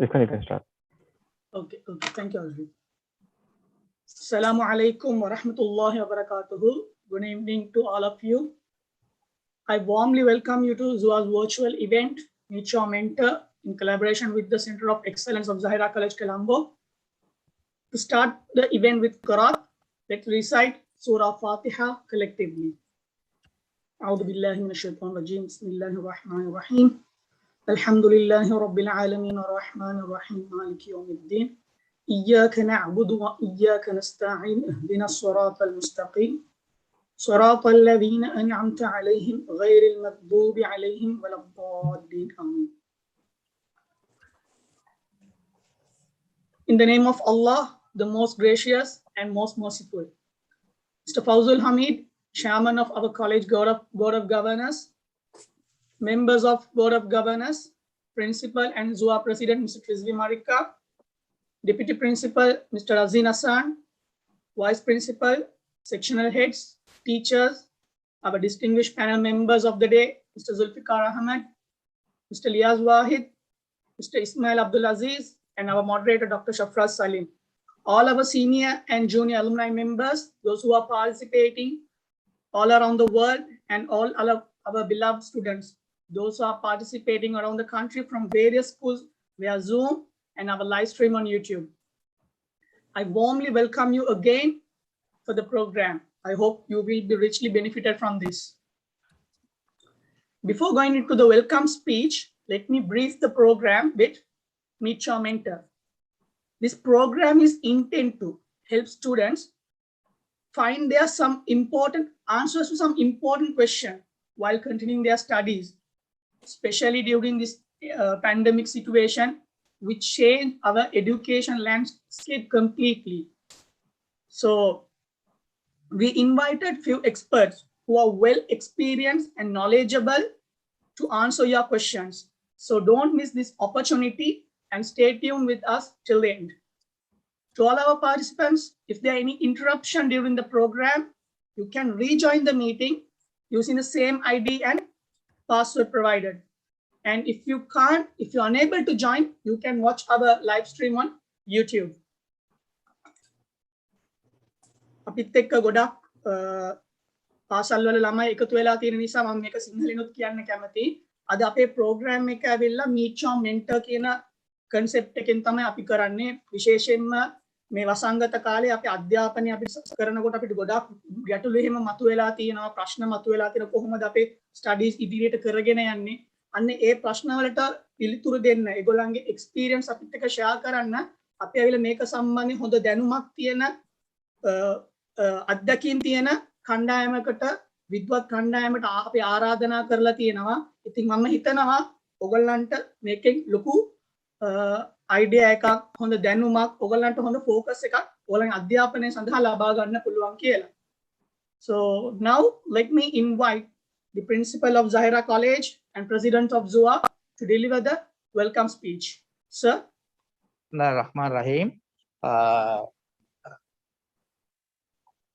You can start. Okay. Thank you, Azri. Assalamu alaikum wa rahmatullahi wa barakatuhu. Good evening to all of you. I warmly welcome you to Zua's virtual event, Meet Your Mentor, in collaboration with the Center of Excellence of Zahira College, Colombo. To start the event with Qiraat, let's recite Surah Fatiha collectively. أعوذ بالله من الشيطان الرجيم. بسم الله الرحمن الرحيم. الحمد لله رب العالمين الرحمن الرحيم مالك يوم الدين إياك نعبد وإياك نستعين اهدنا الصراط المستقيم صراط الذين أنعمت عليهم غير المغضوب عليهم ولا الضالين آمين. In the name of Allah, the most gracious and most merciful. Mr. Fawzul Hamid, Chairman of our College Board of Governors, members of Board of Governors, Principal and ZUA President Mr. Trizvi Marika, Deputy Principal Mr. Azin Hassan, Vice Principal, Sectional Heads, Teachers, our distinguished panel members of the day, Mr. Zulfikar Ahmed, Mr. Lias Wahid, Mr. Ismail Abdul Aziz, and our moderator Dr. Shafraz Salim. All our senior and junior alumni members, those who are participating all around the world, and all our beloved students, those who are participating around the country from various schools via Zoom and our live stream on YouTube. I warmly welcome you again for the program. I hope you will be richly benefited from this. Before going into the welcome speech, let me brief the program with Meet Your Mentor. This program is intended to help students find some important answers to some important questions while continuing their studies, especially during this pandemic situation, which changed our education landscape completely. So we invited few experts who are well experienced and knowledgeable to answer your questions. So don't miss this opportunity and stay tuned with us till the end. To all our participants, if there are any interruption during the program, you can rejoin the meeting using the same ID and password provided. And if you're unable to join, you can watch our live stream on YouTube. අපිත් එක්ක ගොඩක් පාසල් වල ළමයි එකතු වෙලා තියෙන නිසා මම මේක සිංහලෙනුත් කියන්න කැමතියි. අද අපේ ප්‍රෝග්‍රෑම් එක ඇවිල්ලා Meet Your Mentor කියන concept එකෙන් තමයි අපි කරන්නේ. විශේෂයෙන්ම මේ වසංගත කාලේ අපි අධ්‍යාපනය අපි කරනකොට අපිට ගොඩක් ගැටලු එහෙම මතුවලා තියෙනවා, ප්‍රශ්න මතුවලා තියෙනවා, කොහොමද අපේ ස්ටඩීස් ඉදිරියට කරගෙන යන්නේ. අන්න ඒ ප්‍රශ්න වලට පිළිතුරු දෙන්න, ඒගොල්ලන්ගේ එක්ස්පීරියන්ස් අපිත් එක්ක ෂෙයා කරන්න අපි ඇවිල්ලා මේක සම්බන්ධයෙන් හොඳ දැනුමක් තියෙන අත්දැකීම් තියෙන කණ්ඩායමකට, විද්වත් කණ්ඩායමට අපි ආරාධනා කරලා තියෙනවා. ඉතින් මම හිතනවා ඔයගොල්ලන්ට මේකෙන් ලොකු idea එකක්, හොඳ දැනුමක්, ඔයගොල්ලන්ට හොඳ focus එකක් ඔයගොල්ලන් අධ්‍යාපනය සඳහා ලබා ගන්න පුළුවන් කියලා. So now let me invite the principal of Zahira College and president of ZUA to deliver the welcome speech. Sir. Rahman Rahim.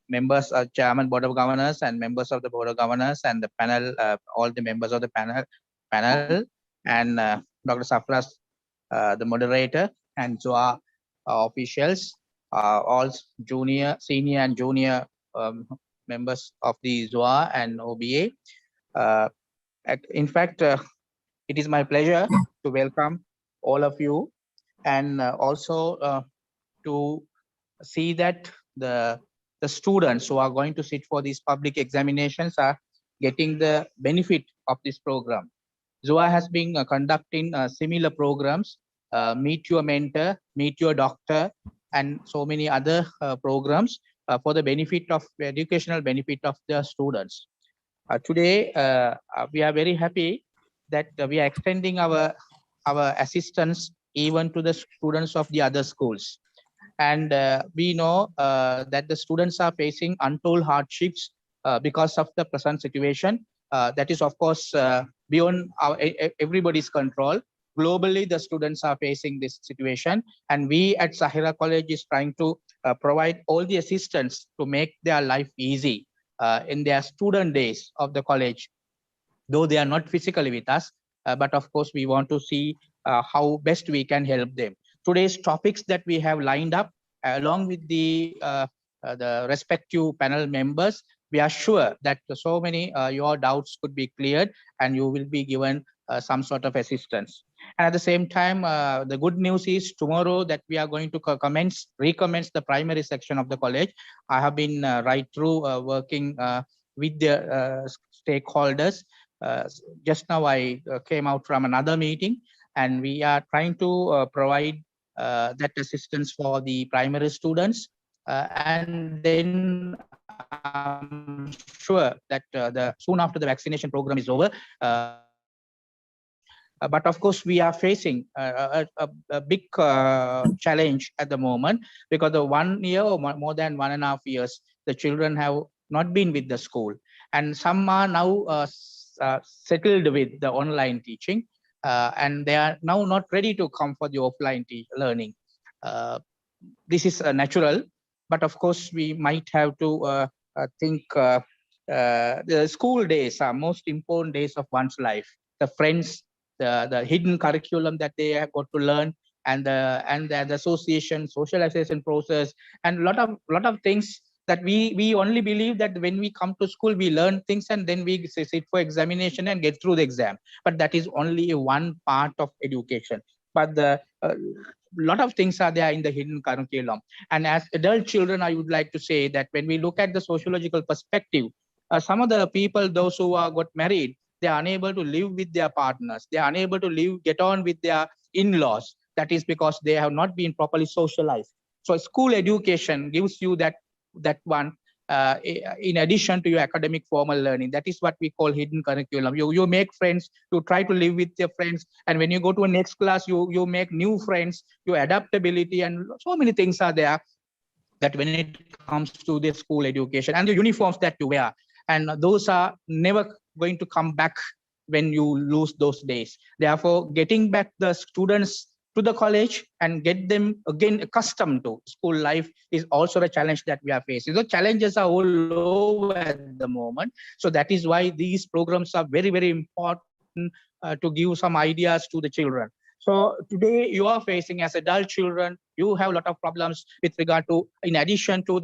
Members of Chairman Board of Governors and members of the Board of Governors and the panel, all the members of the panel and Dr. Safras, the moderator, and ZUA officials, all senior and junior members of the ZUA and OBA. In fact, it is my pleasure to welcome all of you, and also to see that the students who are going to sit for these public examinations are getting the benefit of this program. ZUA has been conducting similar programs, Meet Your Mentor, Meet Your Doctor, and so many other programs for the benefit of educational benefit of the students. Today, we are very happy that we are extending our assistance even to the students of the other schools. And we know that the students are facing untold hardships because of the present situation. That is, of course, beyond everybody's control. Globally, the students are facing this situation, and we at Zahira College is trying to provide all the assistance to make their life easy in their student days of the college. Though they are not physically with us, but of course, we want to see how best we can help them. Today's topics that we have lined up, along with the respective panel members, we are sure that so many your doubts could be cleared and you will be given some sort of assistance. And at the same time, the good news is tomorrow that we are going to recommence the primary section of the college. I have been right through working with the stakeholders. Just now I came out from another meeting, and we are trying to provide that assistance for the primary students. And then I'm sure that soon after the vaccination program is over, but of course, we are facing a big challenge at the moment, because the 1 year or more than 1.5 years, the children have not been with the school. And some are now settled with the online teaching, and they are now not ready to come for the offline learning. This is natural, but of course, we might have to think the school days are most important days of one's life. The friends, the hidden curriculum that they have got to learn, and the association, socialization process, and lot of things that we only believe that when we come to school we learn things and then we sit for examination and get through the exam. But that is only one part of education. But the lot of things are there in the hidden curriculum. And as adult children, I would like to say that when we look at the sociological perspective, some of the people, those who are got married, they are unable to live with their partners. They are unable to get on with their in-laws. That is because they have not been properly socialized. So school education gives you that one, in addition to your academic formal learning. That is what we call hidden curriculum. You make friends, you try to live with your friends, and when you go to a next class, you make new friends, your adaptability, and so many things are there that when it comes to the school education, and the uniforms that you wear, and those are never going to come back when you lose those days. Therefore, getting back the students to the college and get them again accustomed to school life is also a challenge that we are facing. The challenges are all over at the moment. So that is why these programs are very, very important to give some ideas to the children. So today you are facing, as adult children, you have a lot of problems with regard to, in addition to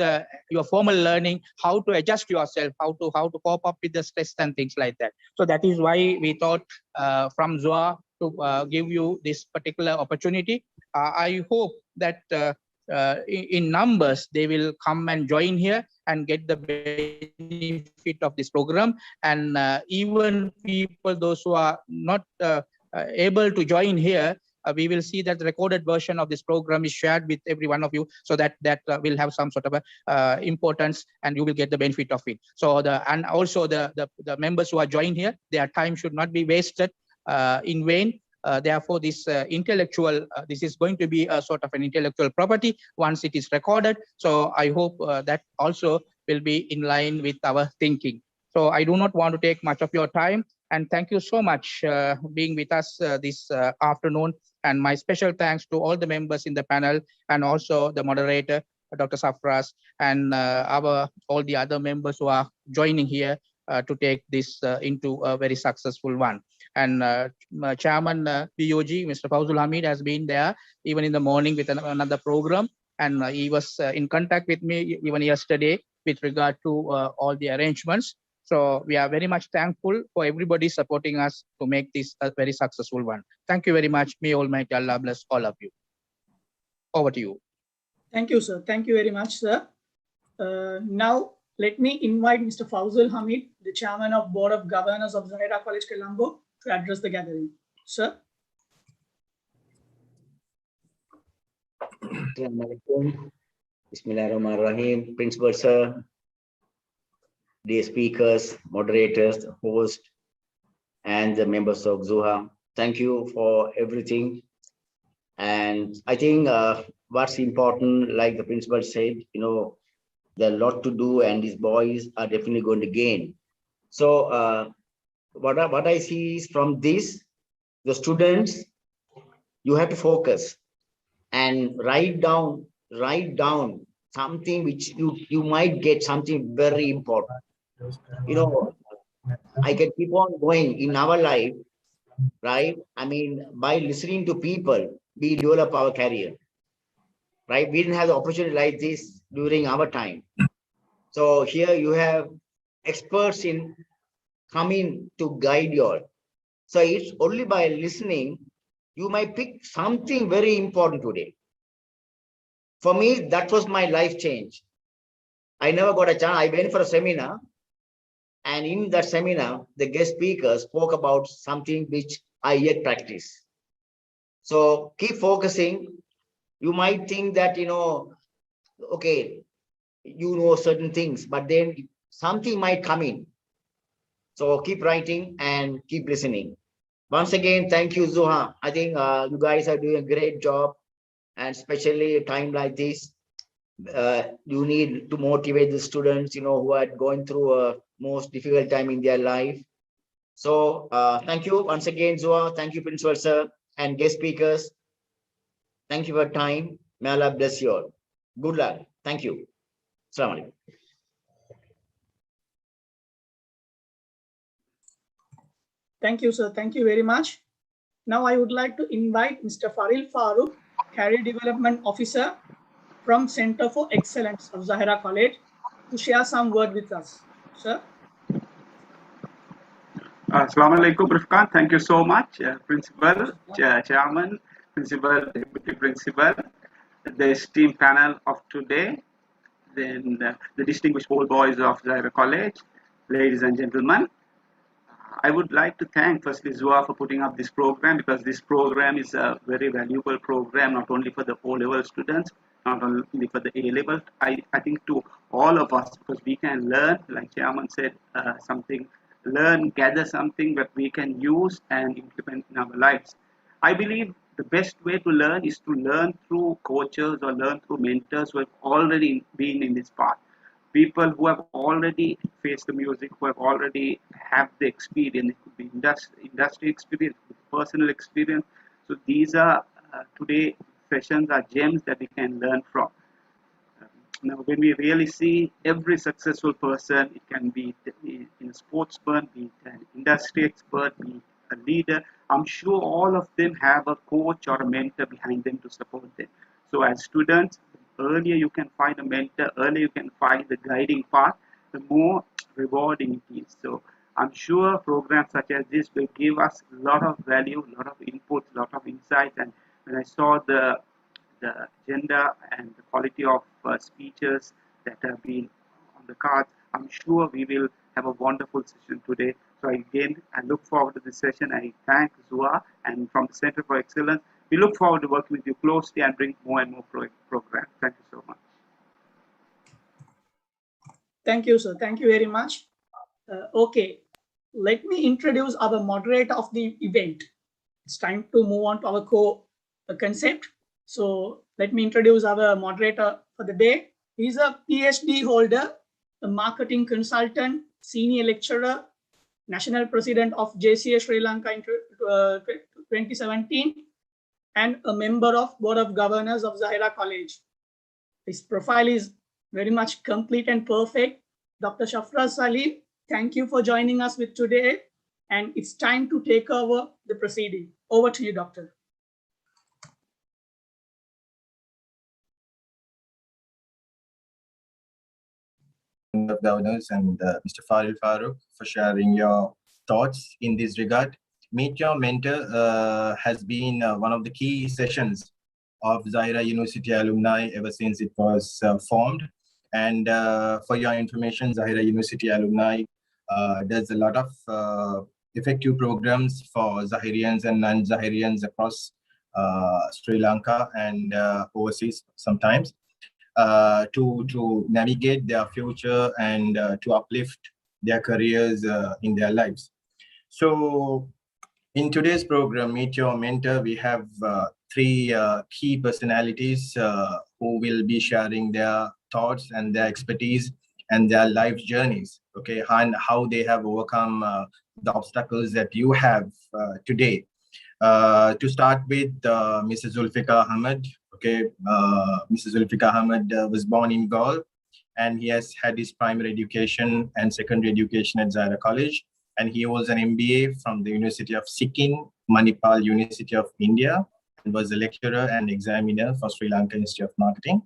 your formal learning, how to adjust yourself, how to cope up with the stress and things like that. So that is why we thought from ZOA to give you this particular opportunity. I hope that in numbers they will come and join here and get the benefit of this program. And even people, those who are not able to join here, we will see that the recorded version of this program is shared with every one of you, so that will have some sort of importance, and you will get the benefit of it. So and also the members who are joined here, their time should not be wasted in vain. Therefore, this this is going to be a sort of an intellectual property once it is recorded. So I hope that also will be in line with our thinking. So I do not want to take much of your time, and thank you so much being with us this afternoon. And my special thanks to all the members in the panel, and also the moderator, Dr. Safras, and all the other members who are joining here to take this into a very successful one. And Chairman POG, Mr. Fawzul Hamid, has been there even in the morning with another program, and he was in contact with me even yesterday with regard to all the arrangements. So we are very much thankful for everybody supporting us to make this a very successful one. Thank you very much. May Almighty Allah bless all of you. Over to you. Thank you, sir. Thank you very much, sir. Now, let me invite Mr. Fawzul Hamid, the Chairman of Board of Governors of Zahira College, Colombo, to address the gathering. Sir. Assalamualaikum. Bismillahirrahmanirrahim. Principal sir, dear speakers, moderators, host, and the members of ZOA, thank you for everything. And I think what's important, like the principal said, there's a lot to do, and these boys are definitely going to gain. So what I see is from this, the students, you have to focus and write down something which you might get something very important. I can keep on going in our life. right? I mean, by listening to people, we develop our career, right? We didn't have the opportunity like this during our time. So here you have experts in coming to guide you all. So it's only by listening, you might pick something very important today. For me, that was my life change. I never got a chance. I went for a seminar, and in that seminar, the guest speaker spoke about something which I yet practice. So keep focusing. You might think that, okay, you know certain things, but then something might come in. So keep writing and keep listening. Once again, thank you, Zuha. I think you guys are doing a great job, and especially a time like this, you need to motivate the students, who are going through a most difficult time in their life. So thank you once again, Zuha. Thank you, Principal Sir, and guest speakers. Thank you for your time. May Allah bless you all. Good luck. Thank you. Assalamu alaikum. Thank you, sir. Thank you very much. Now I would like to invite Mr. Faril Farooq, Career Development Officer from Center for Excellence of Zahira College, to share some word with us. Sir. Assalamu alaikum, Rifkan. Thank you so much, Principal, Chairman, Principal, Deputy Principal, the esteemed panel of today, then the distinguished old boys of Zahira College, ladies and gentlemen. I would like to thank firstly Zua for putting up this program, because this program is a very valuable program, not only for the O-level students, not only for the A-level. I think to all of us, because we can learn, like Chairman said, gather something that we can use and implement in our lives. I believe the best way to learn is to learn through coaches or learn through mentors who have already been in this path, people who have already faced the music, who have already have the experience. It could be industry experience, personal experience. So these are today sessions are gems that we can learn from. Now, when we really see every successful person, it can be in a sportsman, be it an industry expert, be it a leader. I'm sure all of them have a coach or a mentor behind them to support them. So, as students, the earlier you can find a mentor, earlier you can find the guiding path, the more rewarding it is. So, I'm sure programs such as this will give us a lot of value, a lot of inputs, a lot of insights. And when I saw the agenda and the quality of speeches that have been on the cards, I'm sure we will have a wonderful session today. So again, I look forward to this session. I thank Zua, and from the Center for Excellence, we look forward to working with you closely and bring more and more programs. Thank you so much. Thank you, sir. Thank you very much. Okay, let me introduce our moderator of the event. It's time to move on to our concept. So let me introduce our moderator for the day. He's a PhD holder, a marketing consultant, senior lecturer, national president of JCA Sri Lanka in 2017, and a member of Board of Governors of Zahira College. His profile is very much complete and perfect. Dr. Shafraz Salim, thank you for joining us with today. And it's time to take over the proceeding. Over to you, Doctor. Of Governors and Mr. Faril Farooq for sharing your thoughts in this regard. Meet Your Mentor has been one of the key sessions of Zahira University alumni ever since it was formed. And for your information, Zahira University alumni does a lot of effective programs for Zahirians and non-Zahirians across Sri Lanka and overseas sometimes. To navigate their future and to uplift their careers in their lives. So in today's program, Meet Your Mentor, we have three key personalities who will be sharing their thoughts and their expertise and their life journeys, okay, and how they have overcome the obstacles that you have today. To start with, Mrs. Zulfikar Ahmed. Okay, Mr. Zulfikar Ahmed was born in Gaul, and he has had his primary education and secondary education at Zahira College. and he holds an MBA from the University of Sikkim, Manipal University of India, and was a lecturer and examiner for Sri Lanka Institute of Marketing.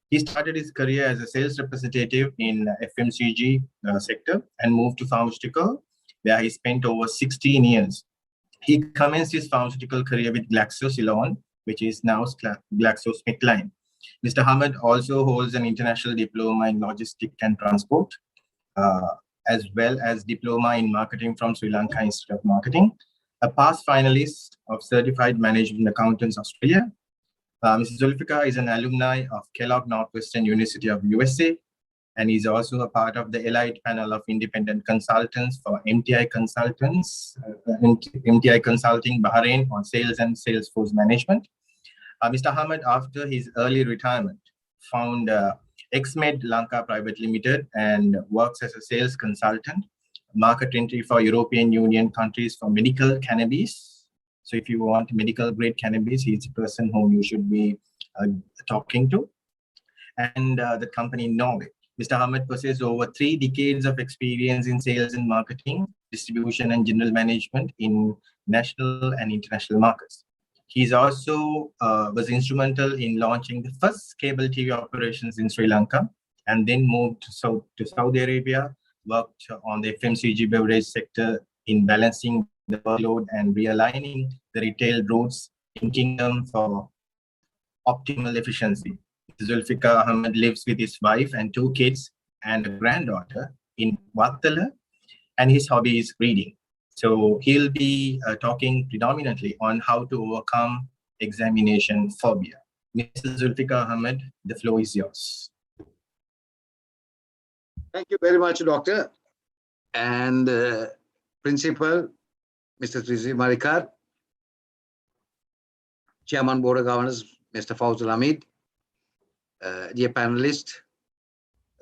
He started his career as a sales representative in FMCG sector and moved to pharmaceutical, where he spent over 16 years. He commenced his pharmaceutical career with GlaxoSmithKline, which is now GlaxoSmithKline. Mr. Hamid also holds an international diploma in logistics and transport, as well as diploma in marketing from Sri Lanka Institute of Marketing, a past finalist of Certified Management Accountants Australia. Mrs. Zulfikar is an alumni of Kellogg Northwestern University of USA, and is also a part of the elite panel of independent consultants for MTI Consultants, MTI Consulting Bahrain on sales and Salesforce management. Mr. Hamid, after his early retirement, found XMed Lanka Private Limited and works as a sales consultant, market entry for European Union countries for medical cannabis. So if you want medical grade cannabis, he's the person whom you should be talking to. And the company Norway. Mr. Hamid possesses over 3 decades of experience in sales and marketing, distribution and general management in national and international markets. He's also was instrumental in launching the first cable TV operations in Sri Lanka, and then moved to Saudi Arabia, worked on the FMCG beverage sector in balancing the workload and realigning the retail routes in Kingdom for optimal efficiency. Zulfikar Ahmed lives with his wife and 2 kids and a granddaughter in Wattala, and his hobby is reading. So he'll be talking predominantly on how to overcome examination phobia. Mr. Zulfikar Ahmed, the floor is yours. Thank you very much, Doctor. And Principal, Mr. Trizi Marikar, Chairman Board of Governors, Mr. Fawzul Hamid, dear panelists,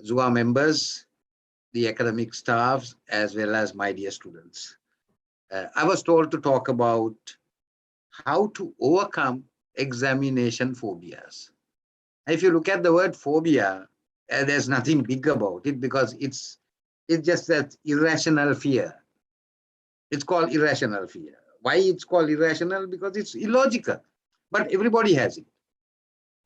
ZUA members, the academic staffs, as well as my dear students. I was told to talk about how to overcome examination phobias. If you look at the word phobia, there's nothing big about it, because it's just that irrational fear. It's called irrational fear. Why it's called irrational? Because it's illogical, but everybody has it.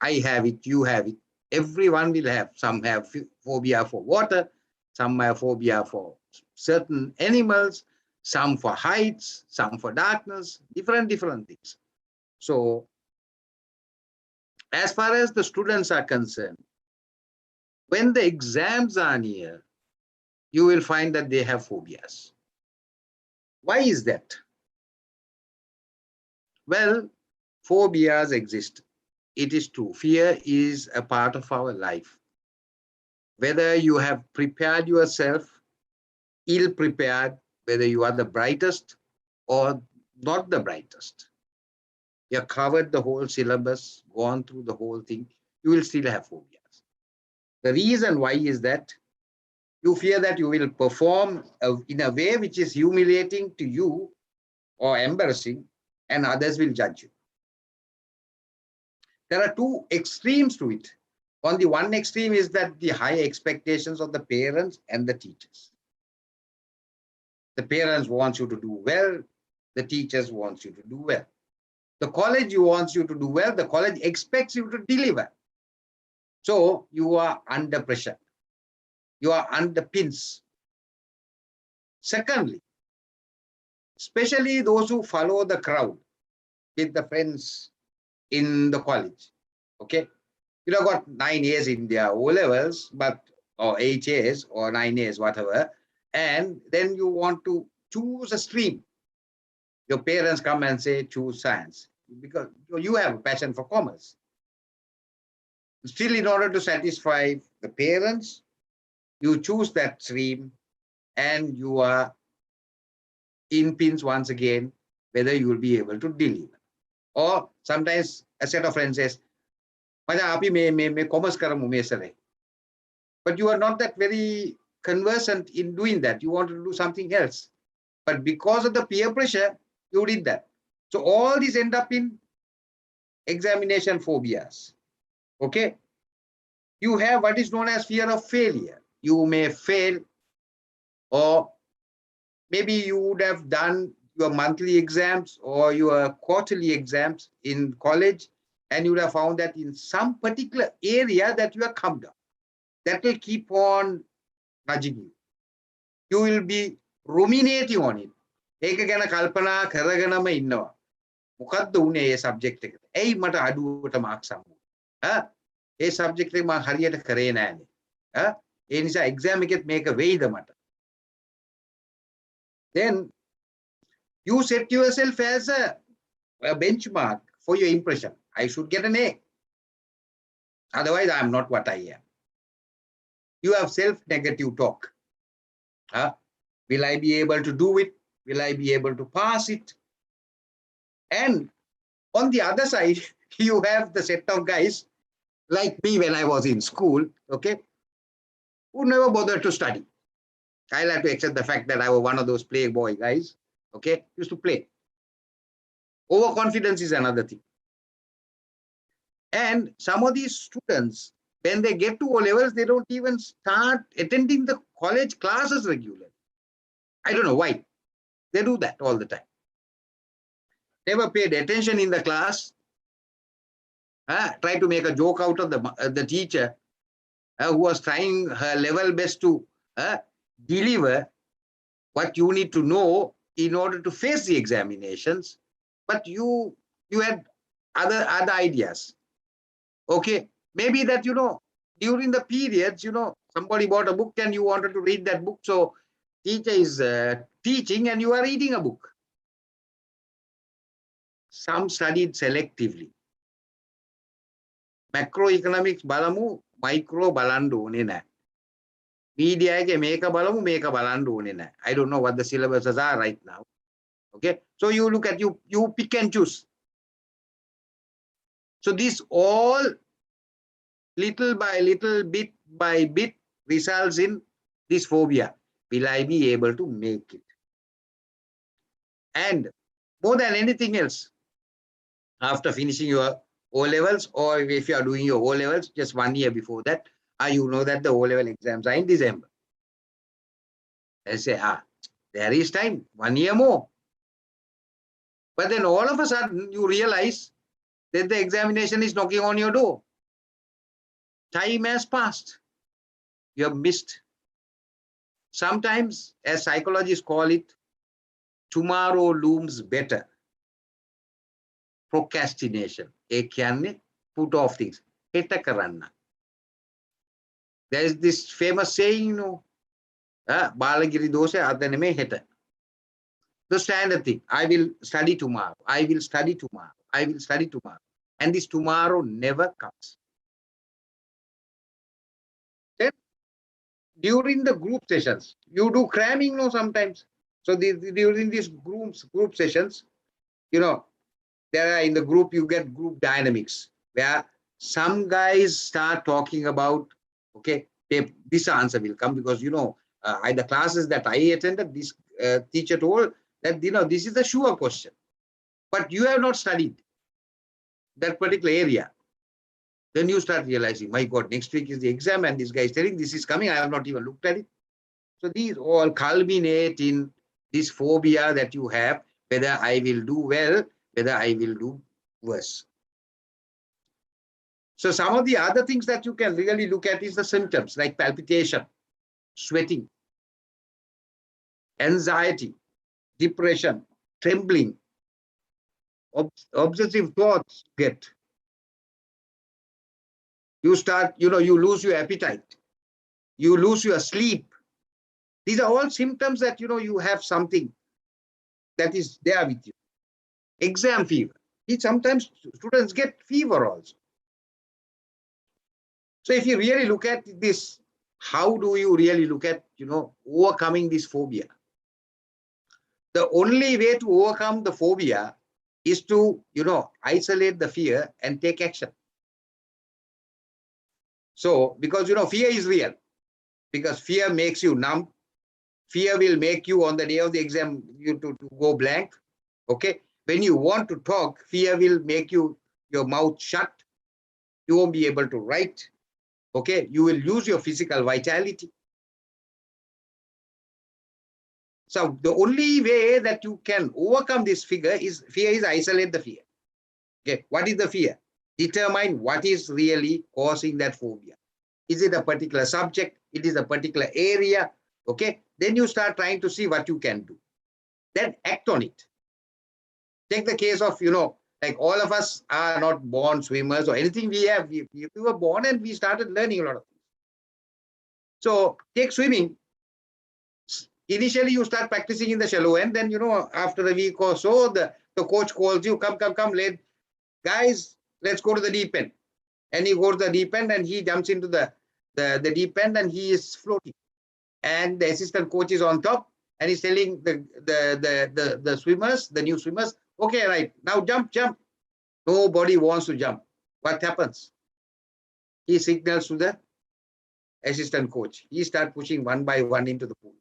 I have it, you have it, everyone will have. Some have phobia for water, some have phobia for certain animals, some for heights, some for darkness, different things. So as far as the students are concerned, when the exams are near, you will find that they have phobias. Why is that? Well, phobias exist. It is true. Fear is a part of our life. Whether you have prepared yourself, ill prepared, whether you are the brightest or not the brightest, you have covered the whole syllabus, gone through the whole thing, you will still have phobias. The reason why is that you fear that you will perform in a way which is humiliating to you or embarrassing, and others will judge you. There are 2 extremes to it. On the one extreme is that the high expectations of the parents and the teachers. The parents want you to do well, the teachers want you to do well. The college wants you to do well, the college expects you to deliver. So you are under pressure. You are under pins. Secondly, especially those who follow the crowd with the friends in the college. Okay, you have got 9 years in their O-levels, or 8 years or 9 years, whatever, and then you want to choose a stream. Your parents come and say, choose science, because you have a passion for commerce. Still, in order to satisfy the parents, you choose that stream, and you are in pins once again, whether you will be able to deliver. Or sometimes a set of friends says, commerce karamu mesare. But you are not that very conversant in doing that. You want to do something else. But because of the peer pressure, you did that. So all these end up in examination phobias. Okay. You have what is known as fear of failure. You may fail, or maybe you would have done your monthly exams or your quarterly exams in college, and you would have found that in some particular area that you are come down. That will keep on nudging you. You will be ruminating on it. ඒක ගැන කල්පනා කරගෙනම ඉන්නවා. මොකද්ද උනේ මේ subject එකට? ඇයි මට අඩුවට මාක්ස් හම්බුනේ? ඒ සබ්ජෙක්ට් එක මම හරියට කරේ නෑනේ. ඒ නිසා එක්සෑම් එකෙත් මේක වෙයිද මට? Then you set yourself as a benchmark for your impression. I should get an A. Otherwise, I am not what I am. You have self-negative talk. Will I be able to do it? Will I be able to pass it? And on the other side, you have the set of guys like me when I was in school, okay, who never bothered to study. I'll have to accept the fact that I was one of those playboy guys, okay, used to play. Overconfidence is another thing. And some of these students, when they get to O-levels, they don't even start attending the college classes regularly. I don't know why. They do that all the time. Never paid attention in the class. Try to make a joke out of the teacher who was trying her level best to deliver what you need to know in order to face the examinations. But you had other ideas. Okay, maybe that, during the periods, somebody bought a book and you wanted to read that book. So teacher is teaching and you are reading a book. Some studied selectively. Macroeconomics balamu, micro balando nena. Media ke meka balamu, meka balando nena. I don't know what the syllabuses are right now. Okay, so you look at you pick and choose. So this all little by little, bit by bit results in this phobia. Will I be able to make it? And more than anything else, after finishing your O-levels, or if you are doing your O-levels just 1 year before that, you know that the O-level exams are in December. I say, there is time, 1 year more. But then all of a sudden you realize that the examination is knocking on your door. Time has passed. You have missed. Sometimes, as psychologists call it, tomorrow looms better. Procrastination. Put off things. There is this famous saying, Balagiri dosha adaname heta. The standard thing. I will study tomorrow. I will study tomorrow. I will study tomorrow. And this tomorrow never comes. Then, during the group sessions, you do cramming sometimes. So during these group sessions, there are in the group, you get group dynamics where some guys start talking about, okay, this answer will come because, the classes that I attended, this teacher told that, this is the sure question, but you have not studied that particular area. Then you start realizing, my God, next week is the exam and this guy is telling this is coming. I have not even looked at it. So these all culminate in this phobia that you have, whether I will do well, whether I will do worse. So some of the other things that you can really look at is the symptoms like palpitation, sweating, anxiety, depression, trembling, obsessive thoughts get. You start, you lose your appetite. You lose your sleep. These are all symptoms that, you have something that is there with you. Exam fever. Sometimes students get fever also. So if you really look at this, how do you really look at, overcoming this phobia? The only way to overcome the phobia is to, isolate the fear and take action. So, because, fear is real, because fear makes you numb. Fear will make you on the day of the exam, you to go blank. Okay. When you want to talk, fear will make your mouth shut. You won't be able to write. Okay. You will lose your physical vitality. So the only way that you can overcome this fear is isolate the fear. Okay, what is the fear? Determine what is really causing that phobia. Is it a particular subject? It is a particular area. Okay, then you start trying to see what you can do. Then act on it. Take the case of, like all of us are not born swimmers or anything. We were born and we started learning a lot of things. So take swimming. Initially, you start practicing in the shallow end. Then, after a week or so, the coach calls you, come, guys, let's go to the deep end. And you go to the deep end and he jumps into the deep end and he is floating. And the assistant coach is on top and he's telling the swimmers, the new swimmers, okay, right, now jump. Nobody wants to jump. What happens? He signals to the assistant coach. He starts pushing one by one into the pool.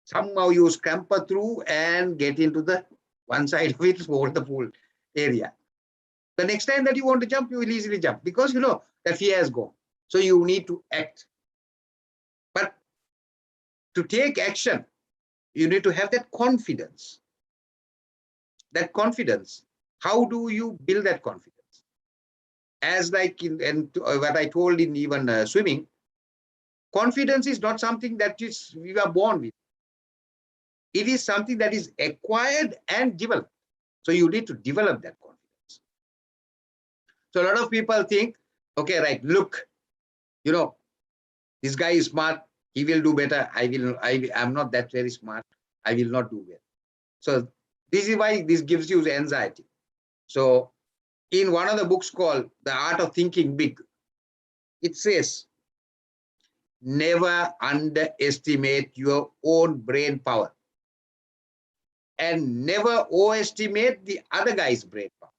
Somehow you scamper through and get into the one side of it over the pool area. The next time that you want to jump, you will easily jump because the fear has gone. So you need to act. But to take action, you need to have that confidence. That confidence. How do you build that confidence? As like what I told in even swimming, confidence is not something that we are born with. It is something that is acquired and developed. So you need to develop that confidence. So a lot of people think, okay, right, look, this guy is smart. He will do better. I'm not that very smart. I will not do well. So this is why this gives you anxiety. So in one of the books called The Art of Thinking Big, it says, never underestimate your own brain power and never overestimate the other guy's brain power.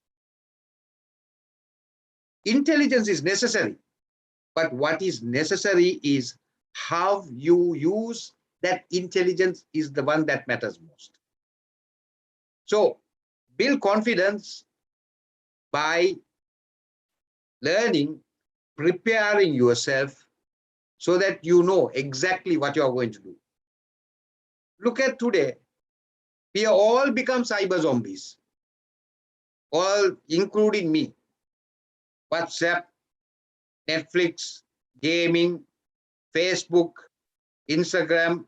Intelligence is necessary, but what is necessary is how you use that intelligence is the one that matters most. So build confidence by learning, preparing yourself so that you know exactly what you are going to do. Look at today, we all become cyber zombies, all including me. WhatsApp, Netflix, gaming, Facebook, Instagram,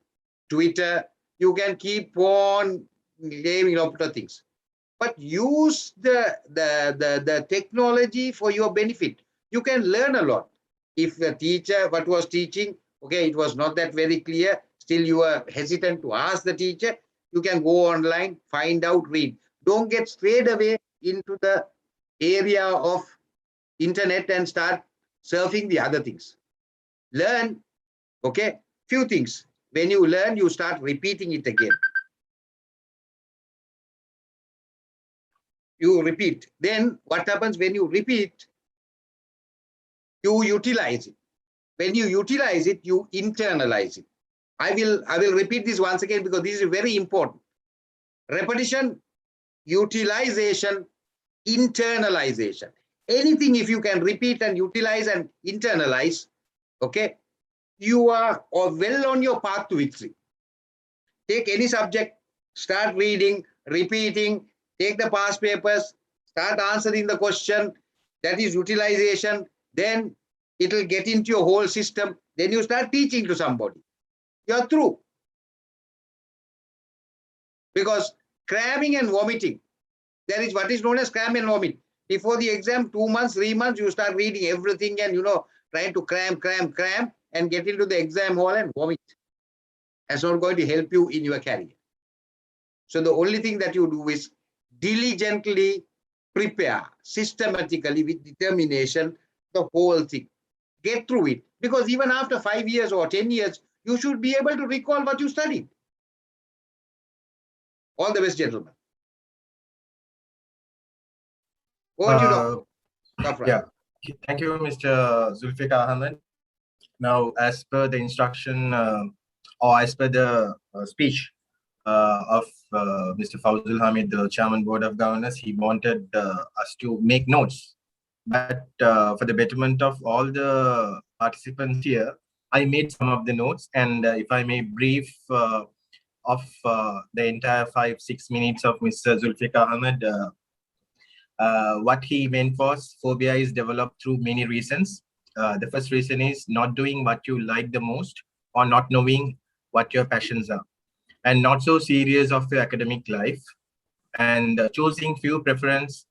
Twitter, you can keep on naming a lot of things. But use the technology for your benefit. You can learn a lot. If the teacher, what was teaching, okay, it was not that very clear, still you are hesitant to ask the teacher, you can go online, find out, read. Don't get straight away into the area of internet and start surfing the other things. Learn, okay, few things. When you learn, you start repeating it again. You repeat. Then what happens when you repeat? You utilize it. When you utilize it, you internalize it. I will repeat this once again because this is very important. Repetition, utilization, internalization. Anything if you can repeat and utilize and internalize, okay, you are well on your path to victory. Take any subject, start reading, repeating, take the past papers, start answering the question, that is utilization, then it will get into your whole system, then you start teaching to somebody. You're through. Because cramming and vomiting, there is what is known as cram and vomit. Before the exam, 2 months, 3 months, you start reading everything and trying to cram and get into the exam hall and vomit. That's not going to help you in your career. So the only thing that you do is diligently prepare systematically with determination the whole thing. Get through it. Because even after 5 years or 10 years, you should be able to recall what you studied. All the best, gentlemen. Over to you, Dr. Yeah, thank you, Mr. Zulfikar Ahmed. Now, as per the instruction or as per the speech of Mr. Fawzul Hamid, the Chairman Board of Governors, he wanted us to make notes. But for the betterment of all the participants here, I made some of the notes, and if I may brief of the entire 5-6 minutes of Mr. Zulfikar Ahmed. What he meant was phobia is developed through many reasons. The first reason is not doing what you like the most, or not knowing what your passions are, and not so serious of your academic life, and choosing few preference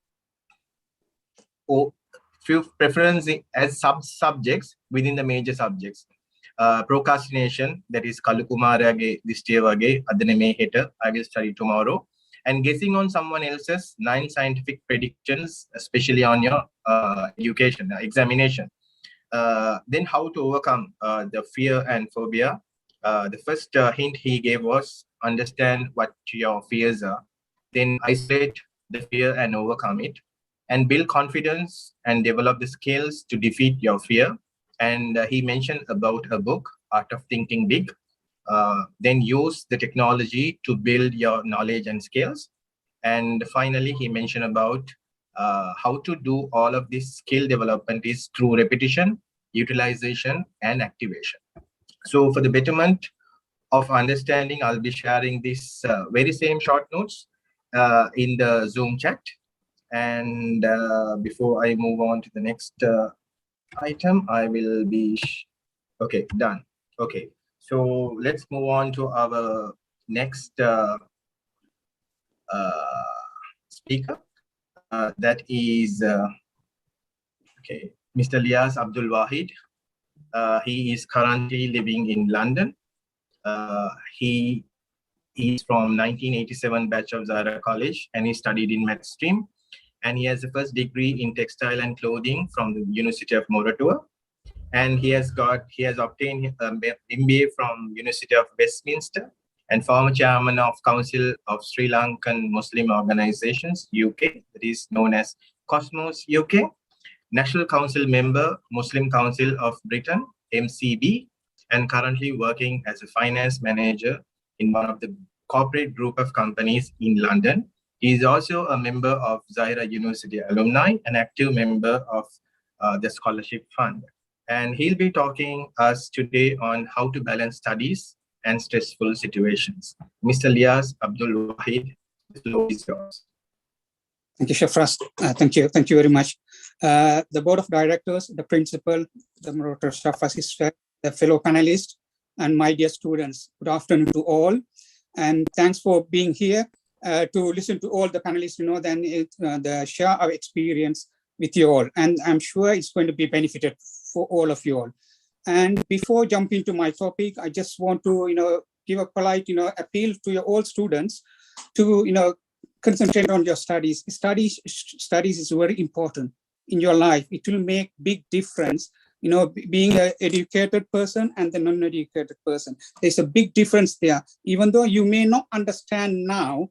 as sub-subjects within the major subjects. Procrastination, that is Kalukumarage Dishtevage, Adaneme Heta, I will study tomorrow, and guessing on someone else's 9 scientific predictions, especially on your education examination. Then how to overcome the fear and phobia. The first hint he gave was understand what your fears are, then isolate the fear and overcome it, and build confidence and develop the skills to defeat your fear. And he mentioned about a book, Art of Thinking Big. Then use the technology to build your knowledge and skills. And finally, he mentioned about how to do all of this skill development is through repetition, utilization, and activation. So for the betterment of understanding, I'll be sharing this very same short notes in the Zoom chat. And before I move on to the next item, I will be, okay, done. Okay, so let's move on to our next speaker. That is, okay, Mr. Lias Abdul Wahid. He is currently living in London. He is from 1987 batch of Zara College, and he studied in Math stream. And he has a first degree in textile and clothing from the University of Moderator. And he has obtained an MBA from University of Westminster, and former chairman of Council of Sri Lankan Muslim Organizations, UK, that is known as Cosmos UK, National Council member, Muslim Council of Britain, MCB, and currently working as a finance manager in one of the corporate group of companies in London. He is also a member of Zaira University Alumni, an active member of the Scholarship Fund. And he'll be talking us today on how to balance studies and stressful situations. Mr. Lias Abdul Wahid, the floor is yours. Thank you, Shafras. Thank you very much. The board of directors, the principal, the moderator, Shafras, the fellow panelists, and my dear students, good afternoon to all. And thanks for being here to listen to all the panelists, then share our experience with you all. And I'm sure it's going to be benefited for all of you all. And before jumping to my topic, I just want to, give a polite, appeal to your all students to, concentrate on your studies. Studies is very important in your life. It will make big difference, being an educated person and the non-educated person. There's a big difference there. Even though you may not understand now,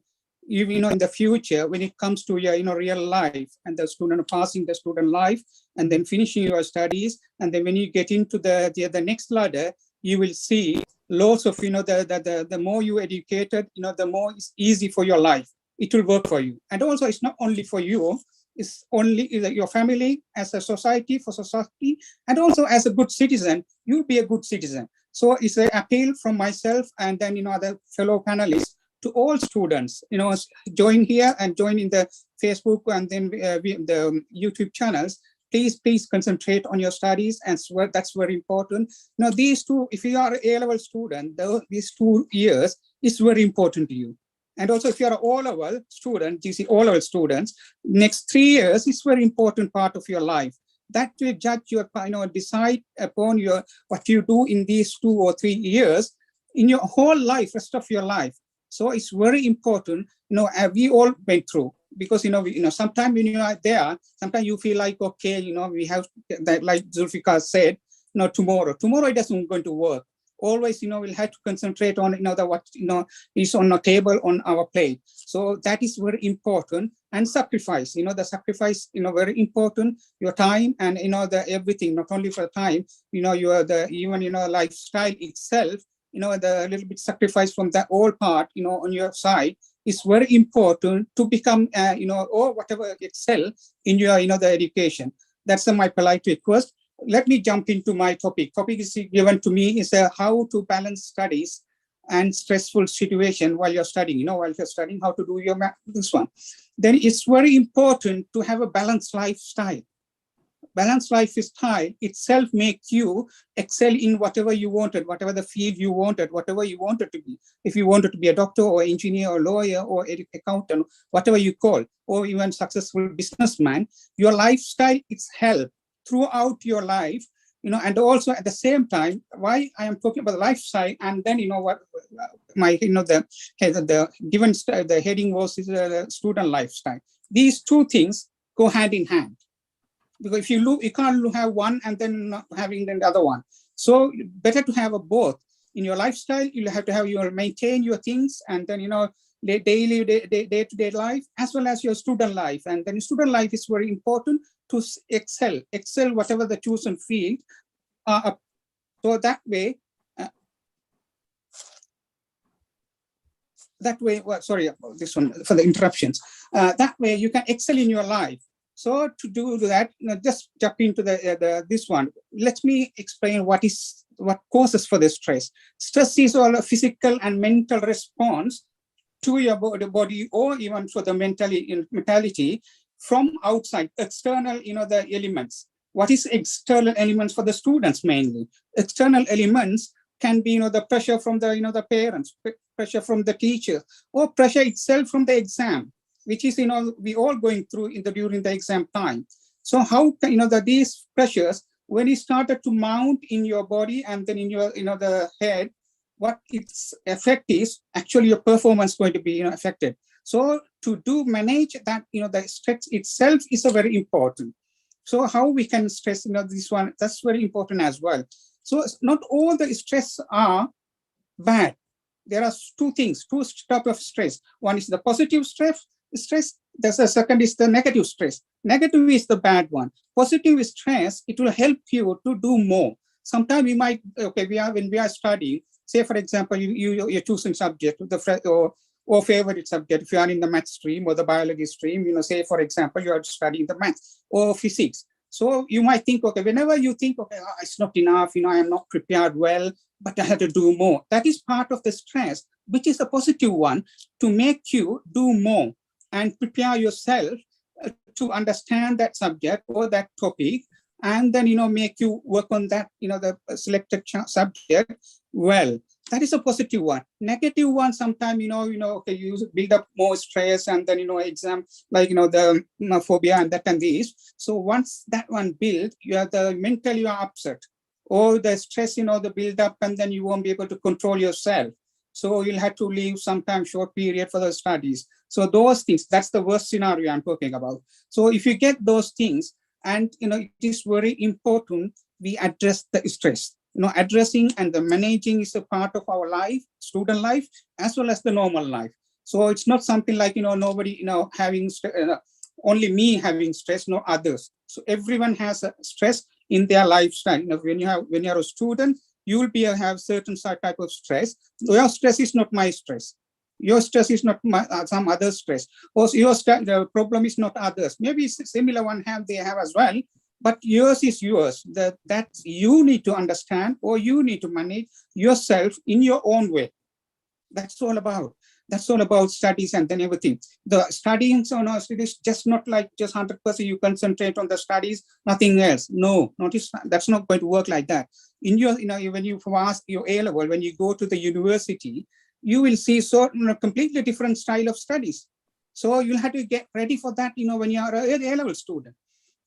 in the future, when it comes to your, real life and the student passing the student life and then finishing your studies, and then when you get into the next ladder, you will see lots of, the more you educated, the more it's easy for your life. It will work for you. And also it's not only for you, it's only your family, as a society, for society, and also as a good citizen, you'll be a good citizen. So it's an appeal from myself and then, other fellow panelists to all students, join here and join in the Facebook and then the YouTube channels. Please concentrate on your studies, and that's very important. These two, if you are an A-level student, these 2 years is very important to you. And also, if you are an O-level student, you see O-level students, next 3 years is very important part of your life. That will judge your, decide upon what you do in these 2 or 3 years in your whole life, rest of your life. So it's very important, we all went through, because, sometimes when you are there, sometimes you feel like, okay, we have that, like Zulfikar said, tomorrow it doesn't going to work. Always, we'll have to concentrate on, what, is on the table on our plate. So that is very important. And sacrifice, the sacrifice, very important, your time and, the everything, not only for time, even, lifestyle itself, the little bit sacrifice from the all part, on your side is very important to become, or whatever excel in your, the education. That's my polite request. Let me jump into my topic. Topic is given to me is how to balance studies and stressful situation while you're studying, while you're studying how to do your this one, then it's very important to have a balanced lifestyle. Balanced lifestyle itself makes you excel in whatever you wanted, whatever the field you wanted, whatever you wanted to be. If you wanted to be a doctor or engineer or lawyer or accountant, whatever you call, or even successful businessman, your lifestyle is help throughout your life, and also at the same time, why I am talking about the lifestyle, and then what my the given the heading was the student lifestyle. These two things go hand in hand, because if you look, you can't have one and then not having the other one. So better to have a both. In your lifestyle, you'll have to have maintain your things, and then daily day-to-day life, as well as your student life. And then student life is very important to excel whatever the chosen field. So that way, well, sorry about this one for the interruptions. That way you can excel in your life. So to do that, just jump into this one. Let me explain what causes for the stress. Stress is all a physical and mental response to your body, or even for the mentality from outside, external, the elements. What is external elements for the students mainly? External elements can be, the pressure from the parents, pressure from the teachers, or pressure itself from the exam, which is, we all going through during the exam time. So how can, these pressures, when it started to mount in your body and then in your, the head, what its effect is, actually your performance going to be, affected. So to manage that, the stress itself is a very important. So how we can stress, this one, that's very important as well. So not all the stress are bad. There are two things, two types of stress. One is the positive stress. The second is the negative stress. Negative is the bad one. Positive stress, it will help you to do more. Sometimes we might, when we are studying, say for example, you're choosing subject, or favorite subject. If you are in the math stream or the biology stream, say for example, you are studying the math or physics. So you might think, whenever you think, it's not enough, I am not prepared well, but I have to do more. That is part of the stress, which is a positive one, to make you do more and prepare yourself to understand that subject or that topic, and then, make you work on that, the selected subject well. That is a positive one. Negative one, sometimes, you build up more stress, and then, exam, like, the phobia and that and this. So once that one built, mentally you are upset, or the stress, the build up, and then you won't be able to control yourself. So you'll have to leave sometime short period for the studies. So those things, that's the worst scenario I'm talking about. So if you get those things, and, it is very important we address the stress. Addressing and the managing is a part of our life, student life, as well as the normal life. So it's not something like, nobody, having, only me having stress, no others. So everyone has a stress in their lifestyle. When you're a student, you will have certain type of stress. Your stress is not my stress. Your stress is not some other stress. Or the problem is not others. Maybe similar one they have as well. But yours is yours, that you need to understand, or you need to manage yourself in your own way. That's all about. That's all about studies and then everything. The studying, it is just not like just 100% you concentrate on the studies, nothing else. No, that's not going to work like that. In your, when you pass your A-level, when you go to the university, you will see completely different style of studies. So you'll have to get ready for that, when you are an A-level student.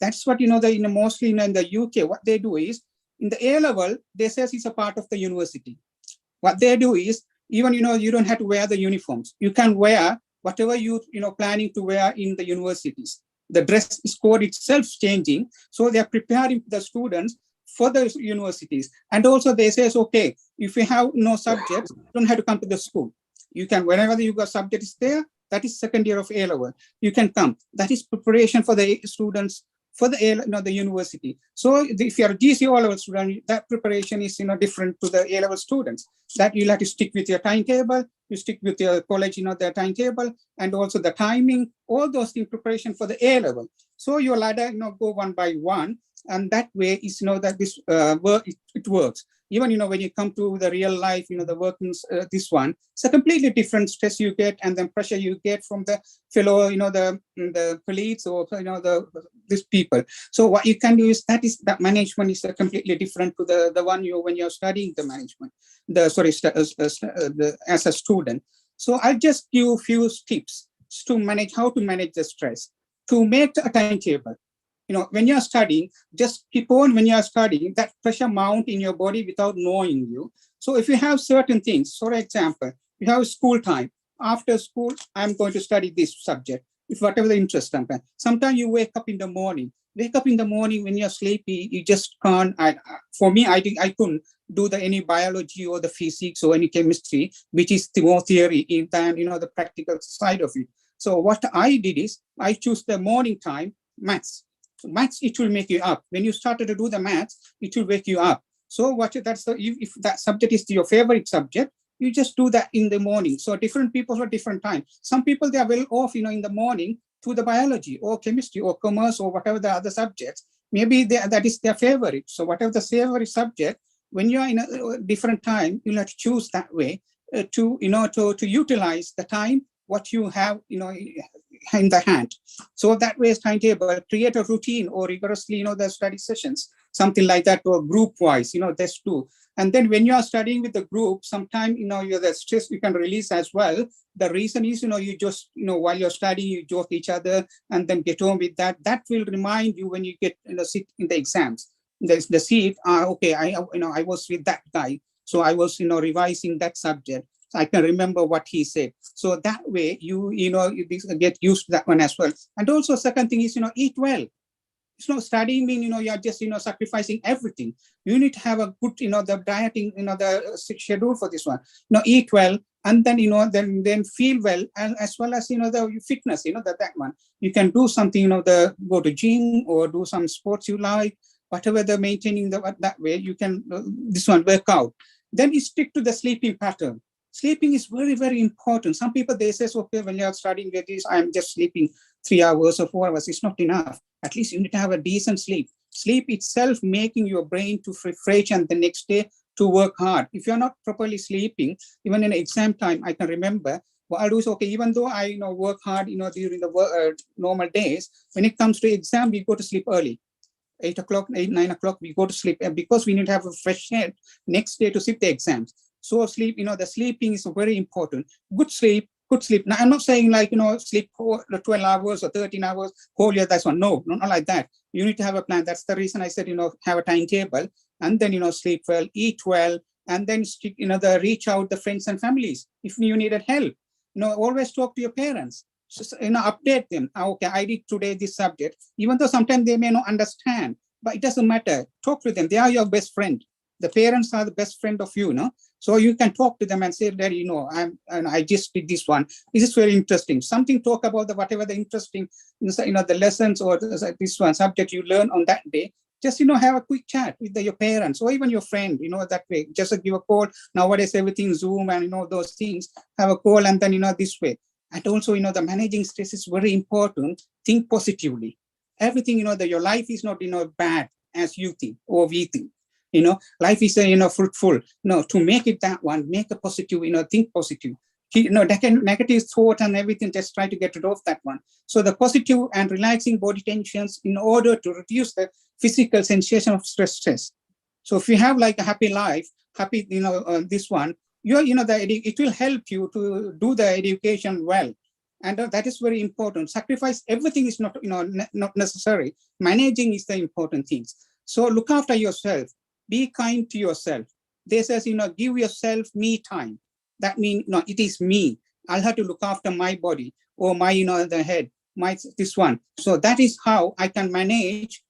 That's what, mostly in the UK, what they do is, in the A-level, they say it's a part of the university. What they do is, even, you don't have to wear the uniforms. You can wear whatever planning to wear in the universities. The dress code itself changing. So they're preparing the students for the universities. And also they say, okay, if you have no subjects, you don't have to come to the school. You can, whenever you got subjects there, that is second year of A-level. You can come. That is preparation for the students for the university. So if you're a GC O-level student, that preparation is different to the A-level students. That you'll have to stick with your timetable, you stick with your college, their timetable, and also the timing, all those things, preparation for the A-level. So your ladder, go one by one, and that way is that this it works. Even, when you come to the real life, the workings, this one, it's a completely different stress you get, and then pressure you get from the fellow, the colleagues, or, these people. So what you can do is that management is completely different to the one when you're studying the management, as a student. So I'll just give a few tips to manage, how to manage the stress, to make a timetable. When you're studying, just keep on, when you're studying, that pressure mount in your body without knowing you. So if you have certain things, for example, you have school time. After school, I'm going to study this subject, if whatever the interest sometimes. Sometimes you wake up in the morning. When you're sleepy, you just can't. For me, I couldn't do any biology or the physics or any chemistry, which is more theory than the practical side of it. So what I did is I choose the morning time, maths. Maths, it will make you up. When you started to do the maths, it will wake you up. So if that subject is your favorite subject, you just do that in the morning. So different people for different time. Some people, they are well off, in the morning to the biology or chemistry or commerce or whatever the other subjects. Maybe that is their favorite. So whatever the favorite subject, when you are in a different time, you'll have to choose that way to utilize the time what you have, in the hand. So that way, timetable, create a routine or rigorously, the study sessions, something like that, or group wise, that's two. And then when you are studying with the group, sometimes, the stress you can release as well. The reason is, you just, while you're studying, you joke each other and then get on with that. That will remind you when you get, sit in the exams. There's the seat, okay, I was with that guy. So I was, revising that subject. I can remember what he said. So that way you get used to that one as well. And also second thing is, eat well. It's not studying mean, you're just, sacrificing everything. You need to have a good, the dieting, the schedule for this one. Eat well, and then, then feel well, and as well as, the fitness, that one. You can do something, go to gym or do some sports you like, whatever the maintaining that way, you can, this one, work out. Then you stick to the sleeping pattern. Sleeping is very, very important. Some people, they say, okay, when you're studying with this, I'm just sleeping 3 hours or 4 hours. It's not enough. At least you need to have a decent sleep. Sleep itself making your brain to refresh and the next day to work hard. If you're not properly sleeping, even in exam time, I can remember, what I do is, okay, even though I work hard, during the normal days, when it comes to exam, we go to sleep early. 8 o'clock, 9 o'clock, we go to sleep because we need to have a fresh head next day to sit the exams. So sleep, the sleeping is very important. Good sleep. Now, I'm not saying like, sleep for 12 hours or 13 hours, whole year, that's one. No, not like that. You need to have a plan. That's the reason I said, have a timetable, and then, sleep well, eat well, and then, reach out the friends and families. If you needed help, always talk to your parents. Just, update them. Okay, I did today this subject, even though sometimes they may not understand, but it doesn't matter. Talk to them. They are your best friend. The parents are the best friend of you, So you can talk to them and say, Daddy, I just did this one. This is very interesting. Something talk about whatever the interesting, the lessons or this one subject you learn on that day. Just, have a quick chat with your parents or even your friend, that way. Just give a call. Nowadays, everything Zoom and, those things. Have a call and then, this way. And also, the managing stress is very important. Think positively. Everything, your life is not, bad as you think or we think. Life is, fruitful. To make it that one, make a positive, think positive. Negative thought and everything, just try to get rid of that one. So the positive and relaxing body tensions in order to reduce the physical sensation of stress. So if you have like a happy life, happy, this one, it will help you to do the education well. And that is very important. Sacrifice everything is not, not necessary. Managing is the important things. So look after yourself. Be kind to yourself. They says, give yourself me time. That means, it is me. I'll have to look after my body or my, the head, this one. So that is how I can manage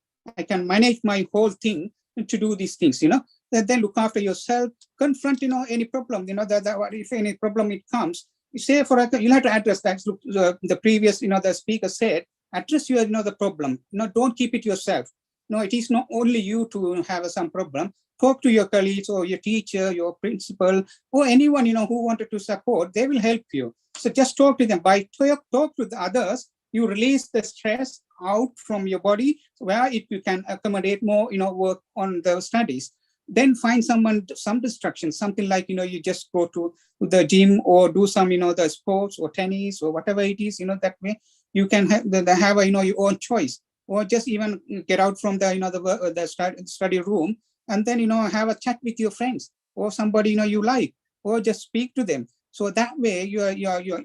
my whole thing to do these things, Then look after yourself, confront, any problem, if any problem it comes, you say you'll have to address that. The previous, the speaker said, address your, the problem. Don't keep it yourself. It is not only you to have some problem. Talk to your colleagues or your teacher, your principal, or anyone, who wanted to support, they will help you. So just talk to them. By talk to the others, you release the stress out from your body where you can accommodate more, work on the studies. then find some distraction, something like, you just go to the gym or do some, the sports or tennis or whatever it is, that way you can have, your own choice, or just even get out from the study room and then, have a chat with your friends or somebody, you like, or just speak to them. So that way you